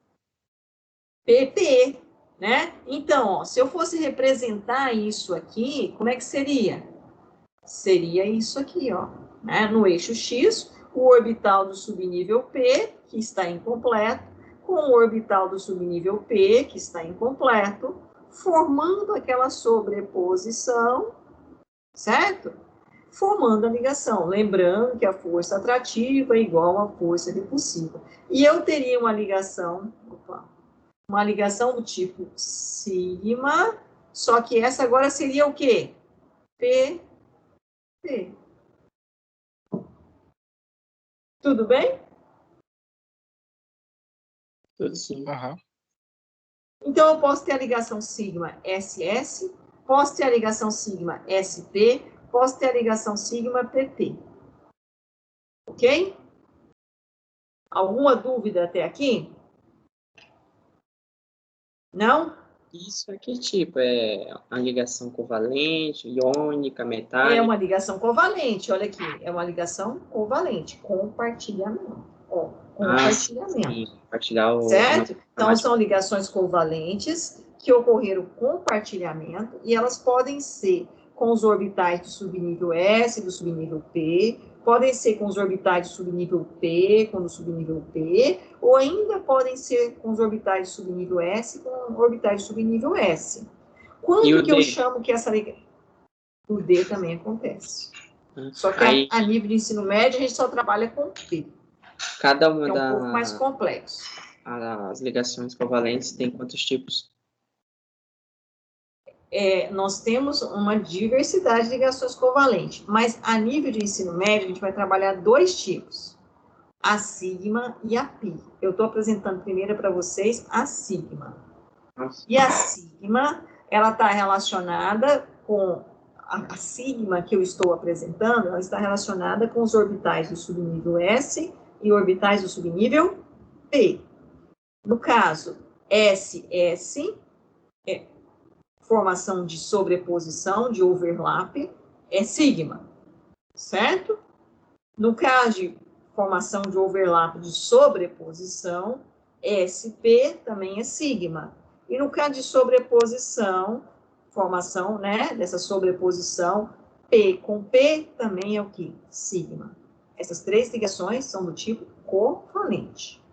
[SPEAKER 1] PP, né? Então, ó, se eu fosse representar isso aqui, como é que seria? Seria isso aqui, ó, né? No eixo X, o orbital do subnível P, que está incompleto, com o orbital do subnível P, que está incompleto, formando aquela sobreposição, certo? Formando a ligação. Lembrando que a força atrativa é igual à força repulsiva. E eu teria uma ligação, uma ligação do tipo sigma, só que essa agora seria o quê? P. Tudo bem?
[SPEAKER 3] Tudo sim.
[SPEAKER 4] Aham.
[SPEAKER 1] Então, eu posso ter a ligação sigma SS, posso ter a ligação sigma SP, posso ter a ligação sigma PP. Ok? Alguma dúvida até aqui? Não?
[SPEAKER 3] Isso é que tipo? É a ligação covalente, iônica,
[SPEAKER 1] É
[SPEAKER 3] metálica?
[SPEAKER 1] uma ligação covalente, olha aqui. É uma ligação covalente, compartilhamento. Ó, compartilhamento.
[SPEAKER 3] Sim. Compartilhar
[SPEAKER 1] Certo? Então, são ligações covalentes que ocorreram com partilhamento e elas podem ser com os orbitais do subnível S, do subnível P, podem ser com os orbitais do subnível P, com o subnível P, ou ainda podem ser com os orbitais do subnível S, com orbitais do subnível S. Quando que eu chamo que essa ligação... O D também acontece. Só que
[SPEAKER 3] aí,
[SPEAKER 1] a nível de ensino médio, a gente só trabalha com P,
[SPEAKER 3] cada uma
[SPEAKER 1] que é um pouco mais complexo.
[SPEAKER 3] As ligações covalentes tem quantos tipos?
[SPEAKER 1] Nós temos uma diversidade de ligações covalentes, mas a nível de ensino médio, a gente vai trabalhar 2 tipos, a sigma e a pi. Eu estou apresentando primeiro para vocês a sigma.
[SPEAKER 3] Nossa.
[SPEAKER 1] E a sigma, ela está relacionada com a sigma que eu estou apresentando, ela está relacionada com os orbitais do subnível S e orbitais do subnível P. No caso, SS formação de sobreposição, de overlap, é sigma, certo? No caso de formação de overlap de sobreposição, SP também é sigma. E no caso de sobreposição, formação, né, dessa sobreposição, P com P também é o que? Sigma. Essas 3 ligações são do tipo covalente.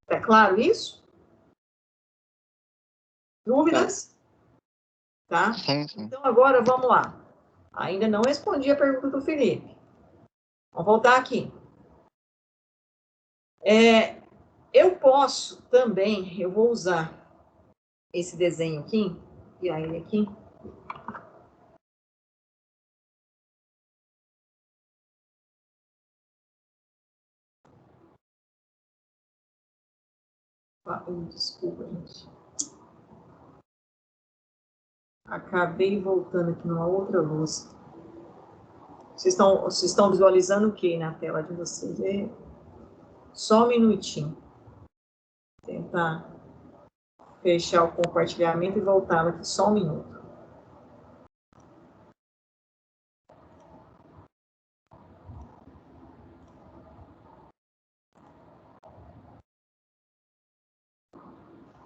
[SPEAKER 1] Tá claro isso? Dúvidas? Tá?
[SPEAKER 4] Sim.
[SPEAKER 1] Então, agora, vamos lá. Ainda não respondi a pergunta do Felipe. Vamos voltar aqui. Eu posso também, eu vou usar esse desenho aqui, e aí aqui. Desculpa, gente. Acabei voltando aqui numa outra luz. Vocês estão visualizando o que na tela de vocês? Só um minutinho. Vou tentar fechar o compartilhamento e voltar aqui só um minuto.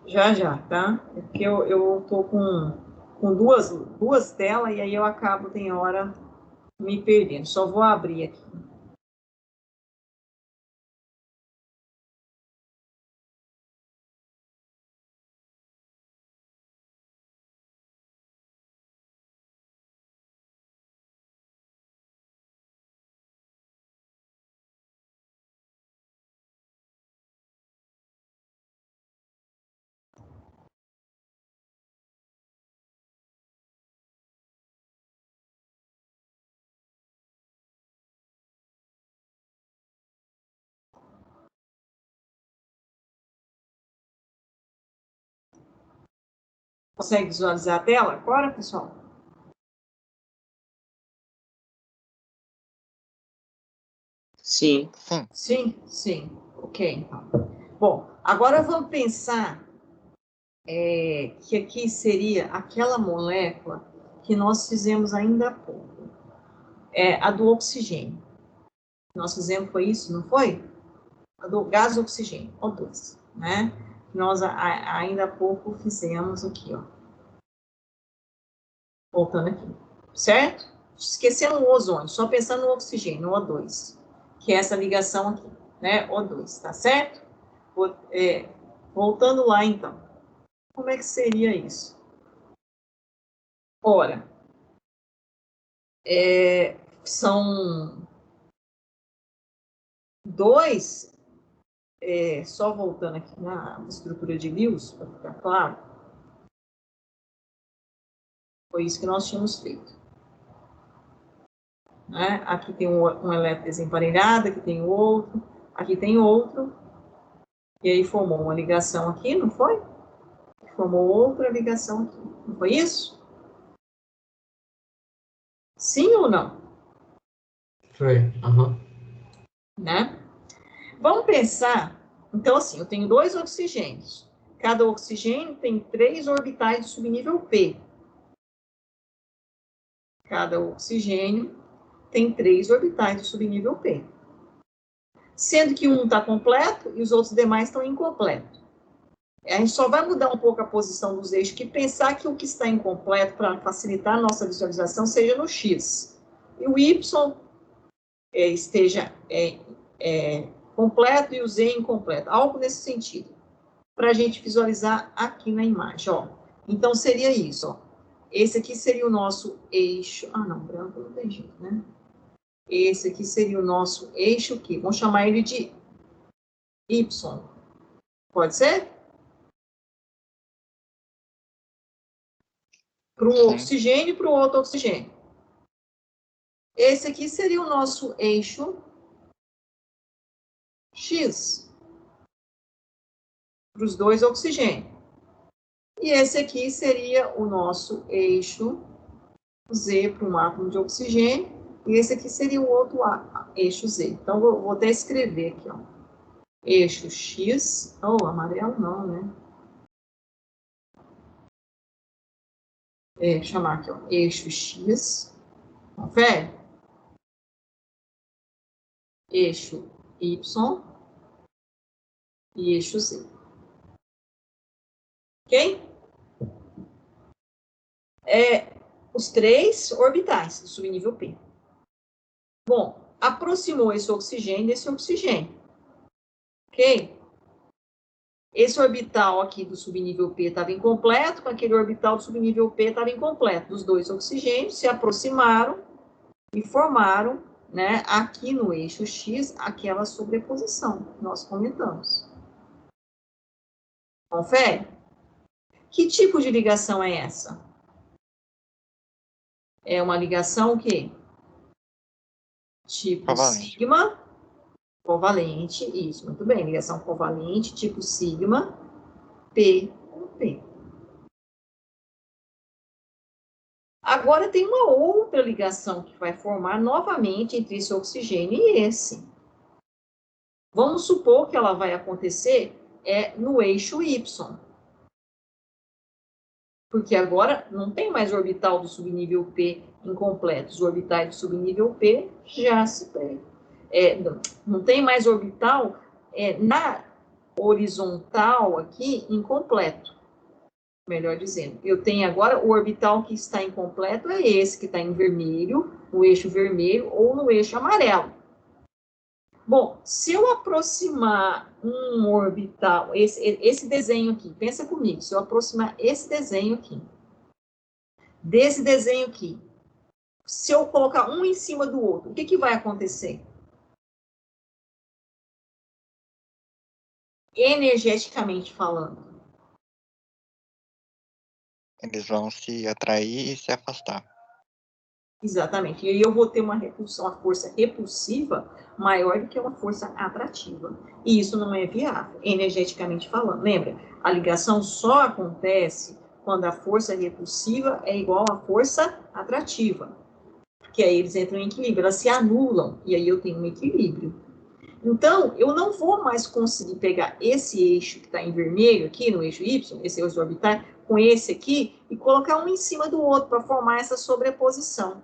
[SPEAKER 1] Já, tá? É porque eu tô com duas telas e aí eu acabo, tem hora, me perdendo. Só vou abrir aqui. Consegue visualizar a tela agora, pessoal?
[SPEAKER 3] Sim.
[SPEAKER 1] Sim. Ok, então. Bom, agora vamos pensar que aqui seria aquela molécula que nós fizemos ainda há pouco. A do oxigênio. Nós fizemos, foi isso, não foi? A do gás oxigênio, O2, né? Nós ainda há pouco fizemos aqui, ó. Voltando aqui, certo? Esquecendo o ozônio, só pensando no oxigênio, no O2, que é essa ligação aqui, né? O2, tá certo? Voltando lá, então. Como é que seria isso? Ora, são dois, só voltando aqui na estrutura de Lewis, para ficar claro, foi isso que nós tínhamos feito. Né? Aqui tem um elétron desemparelhado, aqui tem outro, aqui tem outro, e aí formou uma ligação aqui, não foi? Formou outra ligação aqui, não foi isso? Sim ou não?
[SPEAKER 2] Foi, aham.
[SPEAKER 1] Né? Vamos pensar, então assim, eu tenho 2 oxigênios, cada oxigênio tem 3 orbitais de subnível P. Cada oxigênio tem 3 orbitais de subnível P. Sendo que um está completo e os outros demais estão incompletos. A gente só vai mudar um pouco a posição dos eixos, que pensar que o que está incompleto, para facilitar a nossa visualização, seja no X. E o Y esteja completo e o Z incompleto. Algo nesse sentido. Para a gente visualizar aqui na imagem. Ó. Então, seria isso. Ó. Esse aqui seria o nosso eixo. Ah, não, branco não tem jeito, né? Esse aqui seria o nosso eixo aqui. Vamos chamar ele de Y. Pode ser? Para um oxigênio e para o outro oxigênio. Esse aqui seria o nosso eixo X. Para os 2 oxigênios. E esse aqui seria o nosso eixo Z para um átomo de oxigênio. E esse aqui seria o outro eixo Z. Então, vou até escrever aqui, ó. Eixo X. Oh, amarelo não, né? Vou chamar aqui, ó. Eixo X. Confere? Eixo Y e eixo Z. Ok? Os 3 orbitais do subnível P. Bom, aproximou esse oxigênio desse oxigênio. Ok? Esse orbital aqui do subnível P estava incompleto, com aquele orbital do subnível P estava incompleto. Os 2 oxigênios se aproximaram e formaram, né, aqui no eixo X, aquela sobreposição que nós comentamos. Confere? Que tipo de ligação é essa? É uma ligação o quê? Tipo
[SPEAKER 4] Covalente.
[SPEAKER 1] sigma, covalente, isso, muito bem, ligação covalente, tipo sigma, P com P. Agora tem uma outra ligação que vai formar novamente entre esse oxigênio e esse. Vamos supor que ela vai acontecer no eixo Y. Porque agora não tem mais orbital do subnível P incompleto. Os orbitais do subnível P já se perdem. Não tem mais orbital na horizontal aqui incompleto. Melhor dizendo, eu tenho agora o orbital que está incompleto é esse que está em vermelho, no eixo vermelho ou no eixo amarelo. Bom, se eu aproximar um orbital, esse desenho aqui, pensa comigo, se eu aproximar esse desenho aqui, desse desenho aqui, se eu colocar um em cima do outro, o que, que vai acontecer? Energeticamente falando.
[SPEAKER 4] Eles vão se atrair e se afastar.
[SPEAKER 1] Exatamente. E aí eu vou ter uma repulsão, uma força repulsiva maior do que uma força atrativa. E isso não é viável, energeticamente falando. Lembra, a ligação só acontece quando a força repulsiva é igual à força atrativa. Porque aí eles entram em equilíbrio, elas se anulam, e aí eu tenho um equilíbrio. Então, eu não vou mais conseguir pegar esse eixo que está em vermelho aqui, no eixo Y, esse eixo orbital, com esse aqui, e colocar um em cima do outro para formar essa sobreposição.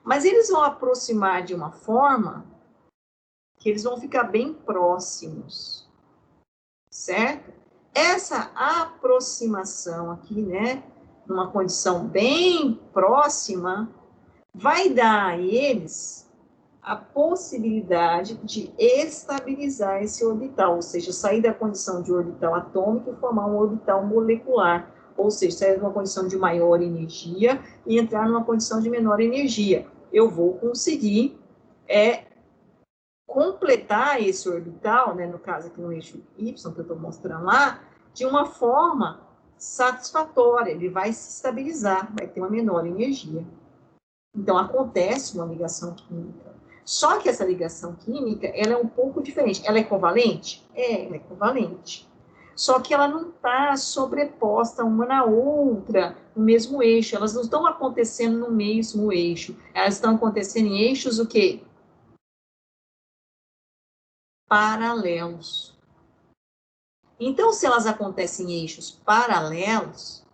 [SPEAKER 1] Mas eles vão aproximar de uma forma que eles vão ficar bem próximos, certo? Essa aproximação aqui, né, numa condição bem próxima, vai dar a eles a possibilidade de estabilizar esse orbital, ou seja, sair da condição de orbital atômico e formar um orbital molecular, ou seja, sair de uma condição de maior energia e entrar numa condição de menor energia. Eu vou conseguir completar esse orbital, né, no caso aqui no eixo Y, que eu estou mostrando lá, de uma forma satisfatória, ele vai se estabilizar, vai ter uma menor energia. Então, acontece uma ligação química. Só que essa ligação química, ela é um pouco diferente. Ela é covalente? Ela é covalente. Só que ela não está sobreposta uma na outra, no mesmo eixo. Elas não estão acontecendo no mesmo eixo. Elas estão acontecendo em eixos o quê? Paralelos. Então, se elas acontecem em eixos paralelos,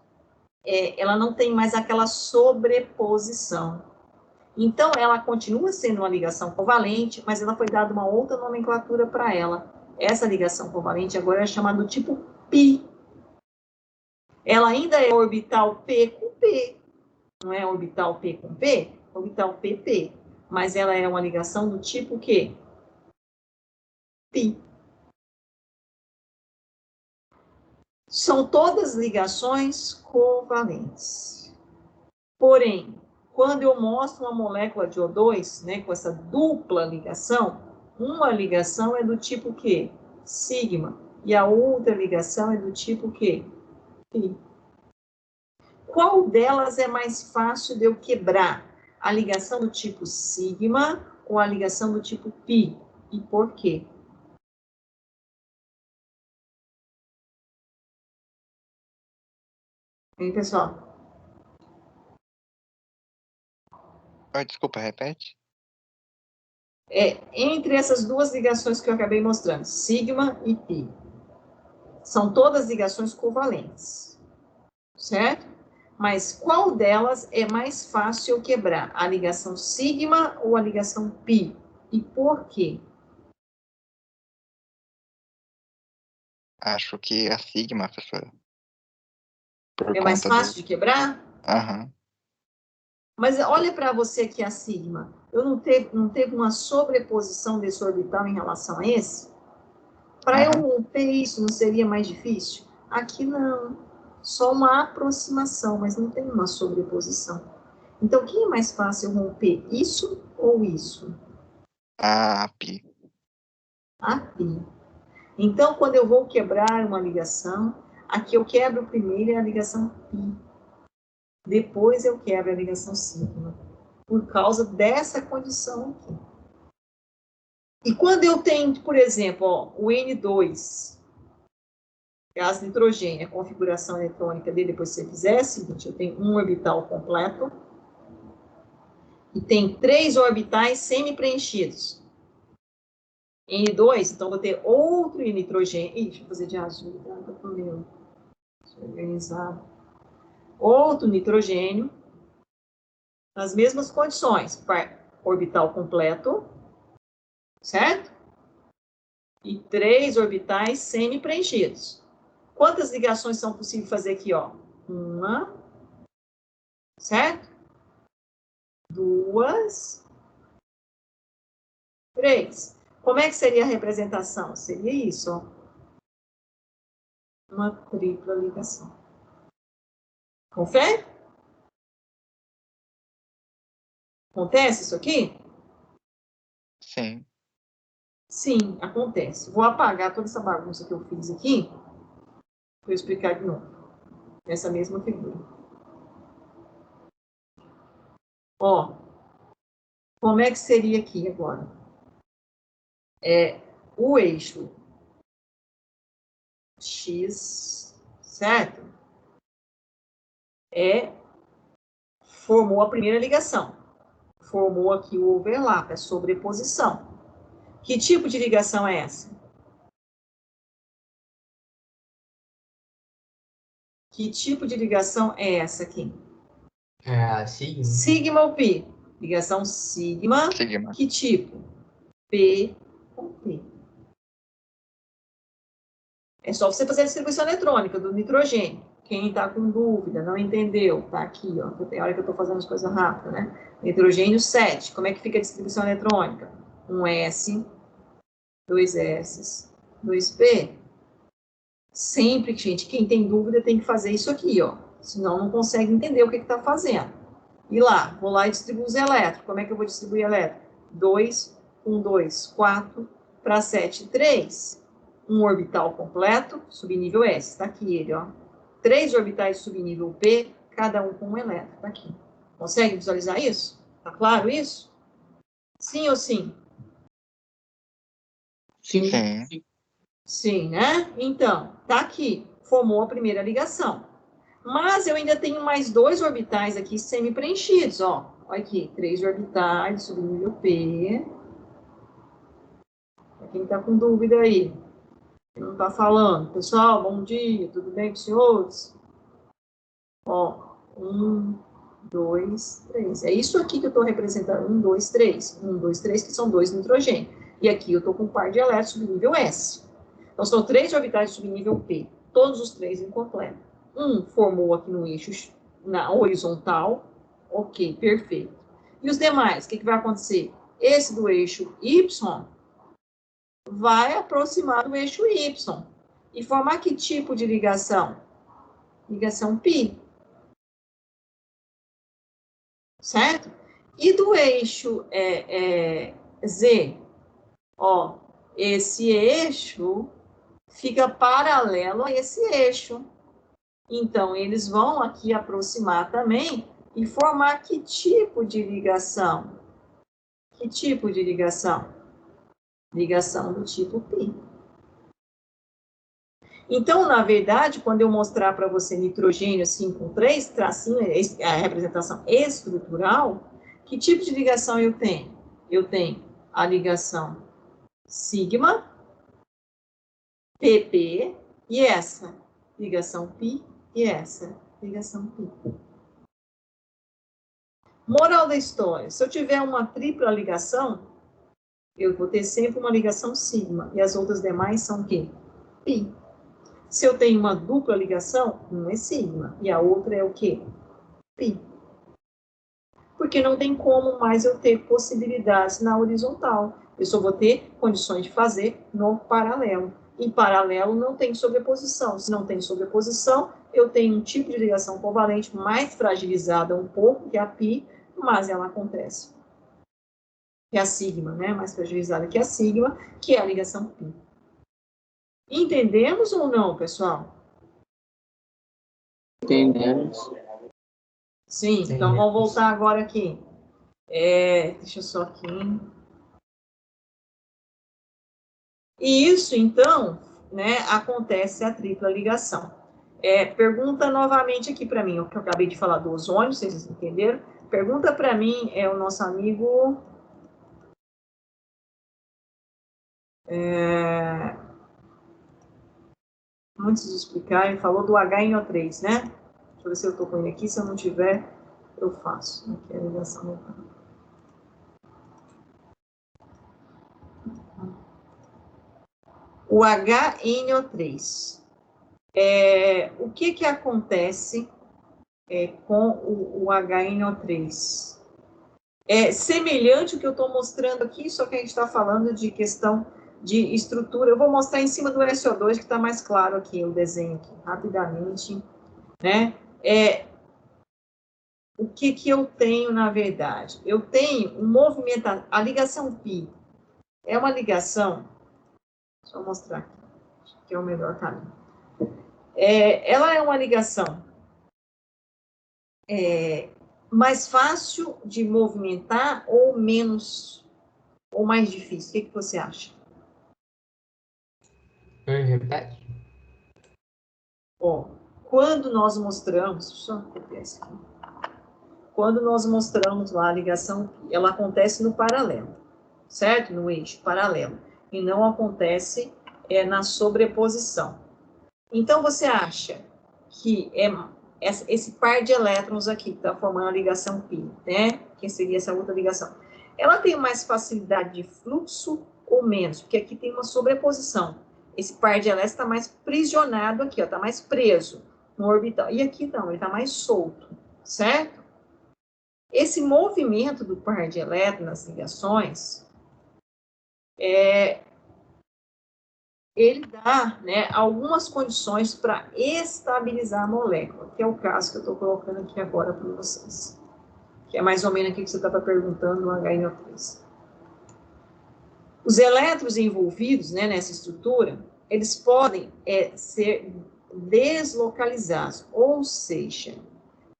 [SPEAKER 1] ela não tem mais aquela sobreposição. Então, ela continua sendo uma ligação covalente, mas ela foi dada uma outra nomenclatura para ela. Essa ligação covalente agora é chamada do tipo π. Ela ainda é orbital P com P. Não é orbital P com P? Orbital PP. Mas ela é uma ligação do tipo quê? π. São todas ligações covalentes. Porém, quando eu mostro uma molécula de O2, né, com essa dupla ligação, uma ligação é do tipo quê? Sigma. E a outra ligação é do tipo quê? Pi. Qual delas é mais fácil de eu quebrar? A ligação do tipo sigma ou a ligação do tipo π? E por quê? Hein, pessoal?
[SPEAKER 4] Desculpa, repete.
[SPEAKER 1] Entre essas duas ligações que eu acabei mostrando, sigma e π, são todas ligações covalentes, certo? Mas qual delas é mais fácil eu quebrar? A ligação sigma ou a ligação π? E por quê?
[SPEAKER 4] Acho que a sigma, professora.
[SPEAKER 1] É mais fácil de quebrar?
[SPEAKER 4] Aham.
[SPEAKER 1] Mas olha para você aqui a sigma. Eu não teve uma sobreposição desse orbital em relação a esse? Para eu romper isso, não seria mais difícil? Aqui não. Só uma aproximação, mas não tem uma sobreposição. Então, o que é mais fácil romper? Isso ou isso?
[SPEAKER 4] A π.
[SPEAKER 1] A π. Então, quando eu vou quebrar uma ligação, aqui eu quebro primeiro é a ligação π. Depois eu quebro a ligação sigma. Por causa dessa condição aqui. E quando eu tenho, por exemplo, o N2, gás nitrogênio, a configuração eletrônica dele, depois que você fizer, é o seguinte, eu tenho um orbital completo e tem 3 orbitais semi-preenchidos. N2, então vou ter outro nitrogênio. Ih, deixa eu fazer de azul, tá? Tô meio organizado. outro nitrogênio, nas mesmas condições, par orbital completo, certo? E 3 orbitais semi-preenchidos. Quantas ligações são possíveis fazer aqui, ó? Uma, certo? 2, 3. Como é que seria a representação? Seria isso, ó. Uma tripla ligação. Confere? Acontece isso aqui?
[SPEAKER 4] Sim.
[SPEAKER 1] Sim, acontece. Vou apagar toda essa bagunça que eu fiz aqui para eu explicar de novo. Nessa mesma figura. Ó, como é que seria aqui agora? O eixo X, certo? Formou a primeira ligação. Formou aqui o overlap, a sobreposição. Que tipo de ligação é essa? Que tipo de ligação é essa aqui?
[SPEAKER 2] É a sigma.
[SPEAKER 1] Sigma ou pi? Ligação sigma.
[SPEAKER 4] Sigma.
[SPEAKER 1] Que tipo? P com P. É só você fazer a distribuição eletrônica do nitrogênio. Quem está com dúvida, não entendeu, tá aqui, ó. Tem hora que eu estou fazendo as coisas rápidas, né? Nitrogênio 7. Como é que fica a distribuição eletrônica? Um S, 2 S, 2P. Sempre, gente, quem tem dúvida tem que fazer isso aqui, ó. Senão não consegue entender o que está fazendo. E lá, vou lá e distribuo os elétrons. Como é que eu vou distribuir elétron? 2, 1, 2, 4 para 7, 3. Um orbital completo, subnível S. Está aqui ele, ó. 3 orbitais subnível P, cada um com um elétron. Está aqui. Consegue visualizar isso? Está claro isso? Sim ou sim?
[SPEAKER 3] Sim.
[SPEAKER 4] Sim.
[SPEAKER 1] Sim, né? Então, tá aqui. Formou a primeira ligação. Mas eu ainda tenho mais 2 orbitais aqui semi-preenchidos, ó. Olha aqui, 3 orbitais subnível P. Para quem está com dúvida aí, quem não está falando. Pessoal, bom dia, tudo bem com os senhores? Ó, 1, 2, 3. É isso aqui que eu estou representando. 1, 2, 3. 1, 2, 3, que são 2 nitrogênio. E aqui eu estou com um par de elétrons subnível S. Então, são 3 orbitais subnível P. Todos os 3 incompletos. Um formou aqui no eixo, na horizontal. Ok, perfeito. E os demais, o que vai acontecer? Esse do eixo Y vai aproximar do eixo Y. E formar que tipo de ligação? Ligação π. Certo? E do eixo Z, ó, esse eixo fica paralelo a esse eixo. Então, eles vão aqui aproximar também e formar que tipo de ligação? Que tipo de ligação? Ligação do tipo π. Então, na verdade, quando eu mostrar para você nitrogênio assim com 3 tracinhos, a representação estrutural, que tipo de ligação eu tenho? Eu tenho a ligação sigma, pp, e essa ligação π, e essa ligação π. Moral da história, se eu tiver uma tripla ligação, eu vou ter sempre uma ligação sigma, e as outras demais são o quê? Π. Se eu tenho uma dupla ligação, uma é sigma, e a outra é o quê? Π. Porque não tem como mais eu ter possibilidades na horizontal. Eu só vou ter condições de fazer no paralelo. Em paralelo não tem sobreposição. Se não tem sobreposição, eu tenho um tipo de ligação covalente mais fragilizada um pouco, que é a π, mas ela acontece. Que é a sigma, né? Mais fragilizada que a sigma, que é a ligação π. Entendemos ou não, pessoal?
[SPEAKER 3] Entendemos.
[SPEAKER 1] Sim, então vamos voltar agora aqui. Deixa eu só aqui. E isso, então, né, acontece a tripla ligação. Pergunta novamente aqui para mim, o que eu acabei de falar do ozônio, vocês entenderam? Pergunta para mim, o nosso amigo... antes de explicar, ele falou do HNO3, né? Deixa eu ver se eu estou com ele aqui. Se eu não tiver, eu faço. Aqui é a ligação local. O HNO3. O que acontece com o HNO3? É semelhante ao que eu estou mostrando aqui, só que a gente está falando de questão de estrutura. Eu vou mostrar em cima do SO2, que está mais claro aqui, o desenho aqui, rapidamente, né? O que eu tenho, na verdade? Eu tenho um movimento, a ligação π é uma ligação, deixa eu mostrar aqui, acho que é o melhor caminho. Ela é uma ligação mais fácil de movimentar ou menos, ou mais difícil? O que você acha?
[SPEAKER 2] Repete.
[SPEAKER 1] Quando nós mostramos, deixa eu copiar isso aqui. Quando nós mostramos lá a ligação, ela acontece no paralelo, certo? No eixo paralelo, e não acontece na sobreposição. Então, você acha que esse par de elétrons aqui, que está formando a ligação π, né? Que seria essa outra ligação, ela tem mais facilidade de fluxo ou menos? Porque aqui tem uma sobreposição. Esse par de elétrons está mais prisionado aqui, está mais preso no orbital. E aqui não, ele está mais solto, certo? Esse movimento do par de elétrons nas ligações, ele dá, né, algumas condições para estabilizar a molécula, que é o caso que eu estou colocando aqui agora para vocês. Que é mais ou menos aqui que você estava perguntando no HNO3. Os elétrons envolvidos, né, nessa estrutura, eles podem ser deslocalizados, ou seja,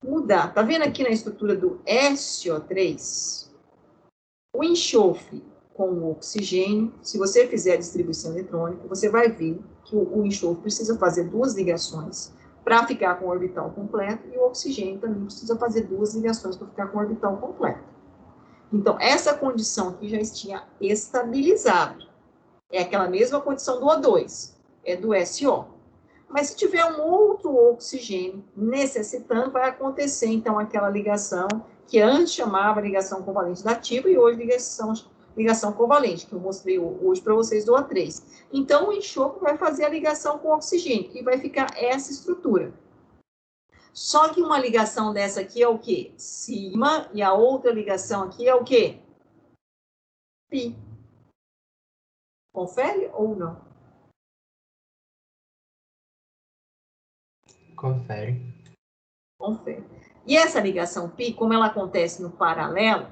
[SPEAKER 1] mudar. Tá vendo aqui na estrutura do SO3? O enxofre com o oxigênio, se você fizer a distribuição eletrônica, você vai ver que o enxofre precisa fazer duas ligações para ficar com o orbital completo, e o oxigênio também precisa fazer duas ligações para ficar com o orbital completo. Então, essa condição aqui já tinha estabilizado. É aquela mesma condição do O2, é do SO. Mas se tiver um outro oxigênio necessitando, vai acontecer, então, aquela ligação que antes chamava ligação covalente dativa e hoje ligação covalente, que eu mostrei hoje para vocês do O3. Então, o enxofre vai fazer a ligação com o oxigênio e vai ficar essa estrutura. Só que uma ligação dessa aqui é o quê? Sigma, e a outra ligação aqui é o quê? Pi. Confere ou não?
[SPEAKER 2] Confere.
[SPEAKER 1] Confere. E essa ligação π, como ela acontece no paralelo,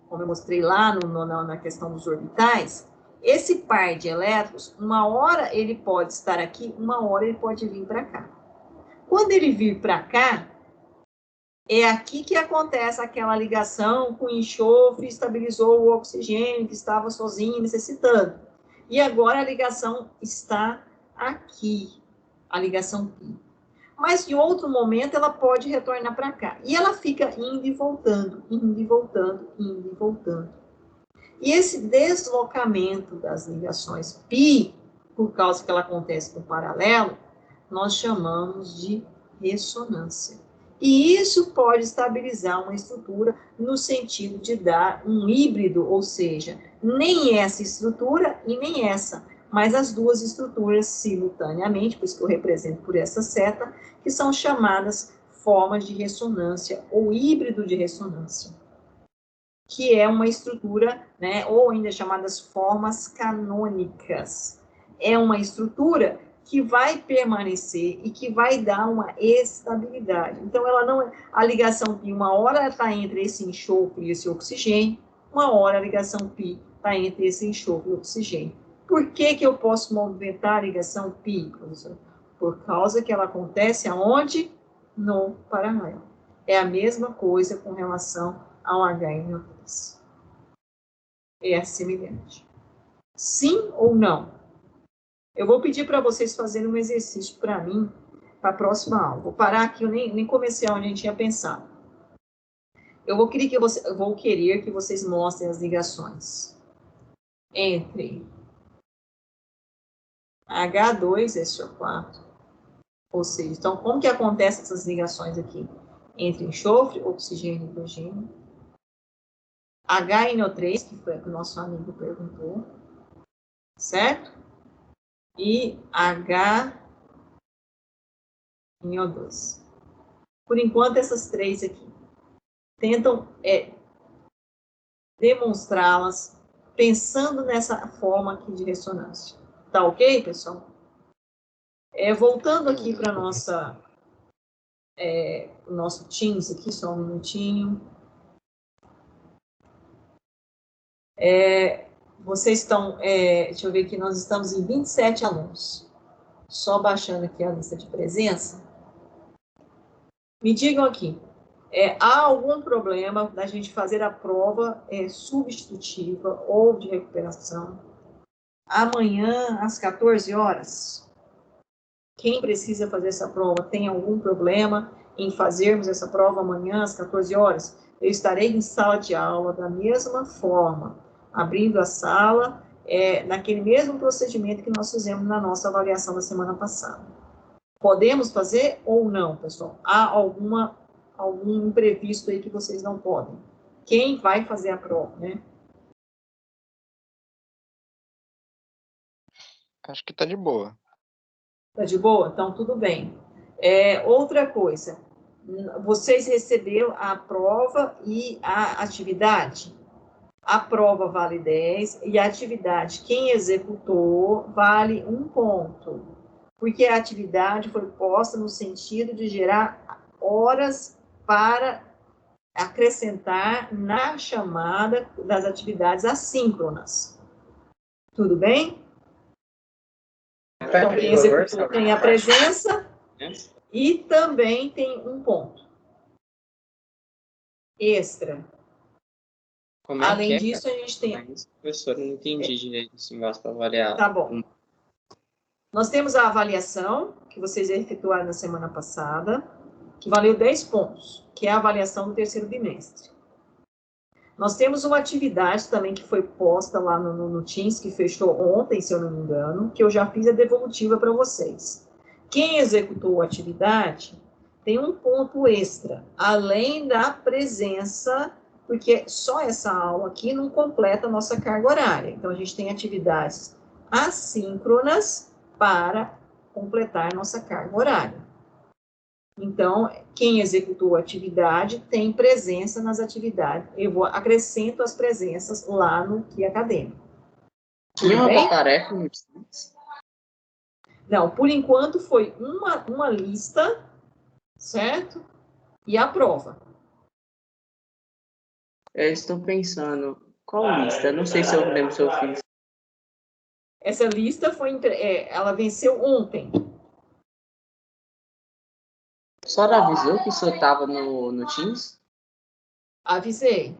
[SPEAKER 1] como eu mostrei lá na questão dos orbitais, esse par de elétrons, uma hora ele pode estar aqui, uma hora ele pode vir para cá. Quando ele vir para cá, é aqui que acontece aquela ligação com o enxofre, estabilizou o oxigênio que estava sozinho, necessitando. E agora a ligação está aqui, a ligação π. Mas em outro momento ela pode retornar para cá. E ela fica indo e voltando, indo e voltando, indo e voltando. E esse deslocamento das ligações π, por causa que ela acontece no paralelo, nós chamamos de ressonância. E isso pode estabilizar uma estrutura no sentido de dar um híbrido, ou seja, nem essa estrutura e nem essa, mas as duas estruturas simultaneamente, por isso que eu represento por essa seta, que são chamadas formas de ressonância ou híbrido de ressonância, que é uma estrutura, né, ou ainda chamadas formas canônicas. É uma estrutura que vai permanecer e que vai dar uma estabilidade. Então, ela não, a ligação π, uma hora está entre esse enxofre e esse oxigênio, uma hora a ligação π está entre esse enxofre e oxigênio. Por que eu posso movimentar a ligação π, professor? Por causa que ela acontece aonde? No paralelo. É a mesma coisa com relação ao HNO3. É semelhante. Sim ou não? Eu vou pedir para vocês fazerem um exercício para mim, para a próxima aula. Vou parar aqui, eu nem comecei onde a gente tinha pensado. Eu vou querer que vocês mostrem as ligações entre H2SO4 Ou seja, então, como que acontecem essas ligações aqui? Entre enxofre, oxigênio e hidrogênio. HNO3, que foi o que o nosso amigo perguntou. Certo? E HNO2. Por enquanto, essas três aqui. Tentam demonstrá-las pensando nessa forma aqui de ressonância. Tá ok, pessoal? Voltando aqui para nossa o nosso Teams aqui, só um minutinho. Vocês estão, deixa eu ver aqui, nós estamos em 27 alunos. Só baixando aqui a lista de presença. Me digam aqui, há algum problema da gente fazer a prova substitutiva ou de recuperação amanhã às 14 horas? Quem precisa fazer essa prova tem algum problema em fazermos essa prova amanhã às 14 horas? Eu estarei em sala de aula da mesma forma, abrindo a sala, naquele mesmo procedimento que nós fizemos na nossa avaliação da semana passada. Podemos fazer ou não, pessoal? Há algum imprevisto aí que vocês não podem? Quem vai fazer a prova, né?
[SPEAKER 4] Acho que tá de boa.
[SPEAKER 1] Tá de boa? Então, tudo bem. Outra coisa, vocês receberam a prova e a atividade? A prova vale 10 e a atividade, quem executou, vale 1 ponto. Porque a atividade foi posta no sentido de gerar horas para acrescentar na chamada das atividades assíncronas. Tudo bem? Então, quem executou tem a presença e também tem 1 ponto extra. Além disso, a gente tem...
[SPEAKER 3] Professor, eu não entendi direito esse negócio para avaliar.
[SPEAKER 1] Tá bom. Nós temos a avaliação, que vocês efetuaram na semana passada, que valeu 10 pontos, que é a avaliação do terceiro bimestre. Nós temos uma atividade também que foi posta lá no Teams, que fechou ontem, se eu não me engano, que eu já fiz a devolutiva para vocês. Quem executou a atividade tem 1 ponto extra, além da presença, porque só essa aula aqui não completa a nossa carga horária. Então, a gente tem atividades assíncronas para completar nossa carga horária. Então, quem executou a atividade tem presença nas atividades. Eu acrescento as presenças lá no que acadêmico.
[SPEAKER 3] Tinha uma tarefa no Teams?
[SPEAKER 1] Não, por enquanto foi uma lista, certo? E a prova.
[SPEAKER 3] Eu estou pensando, qual lista? Não sei se eu lembro se eu fiz.
[SPEAKER 1] Essa lista ela venceu ontem.
[SPEAKER 3] Só avisou que isso estava no Teams?
[SPEAKER 1] Avisei,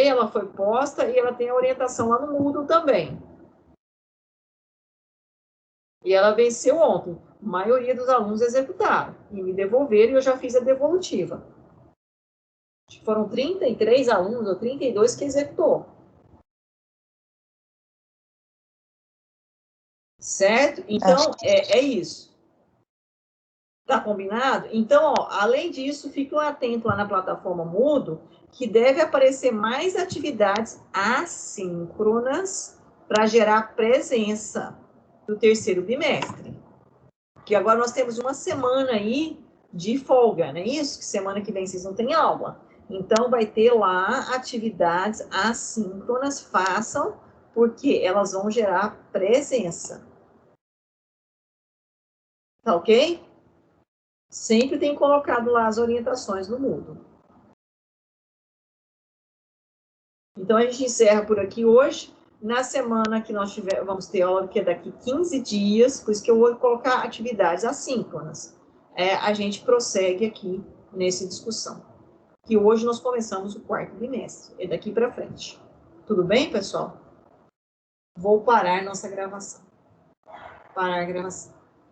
[SPEAKER 1] ela foi posta e ela tem a orientação lá no Moodle também. E ela venceu ontem. A maioria dos alunos executaram e me devolveram e eu já fiz a devolutiva. Foram 33 alunos ou 32 que executou. Certo? Então, é isso. Tá combinado? Então, além disso, fiquem atentos lá na plataforma Moodle, que deve aparecer mais atividades assíncronas para gerar presença do terceiro bimestre. Que agora nós temos uma semana aí de folga, não é isso? Que semana que vem vocês não têm aula. Então, vai ter lá atividades assíncronas, façam, porque elas vão gerar presença. Tá ok? Sempre tem colocado lá as orientações no Moodle. Então, a gente encerra por aqui hoje. Na semana que nós vamos ter aula, que é daqui 15 dias, por isso que eu vou colocar atividades assíncronas. A gente prossegue aqui nessa discussão. Que hoje nós começamos o 4º bimestre. É daqui para frente. Tudo bem, pessoal? Vou parar nossa gravação. Parar a gravação.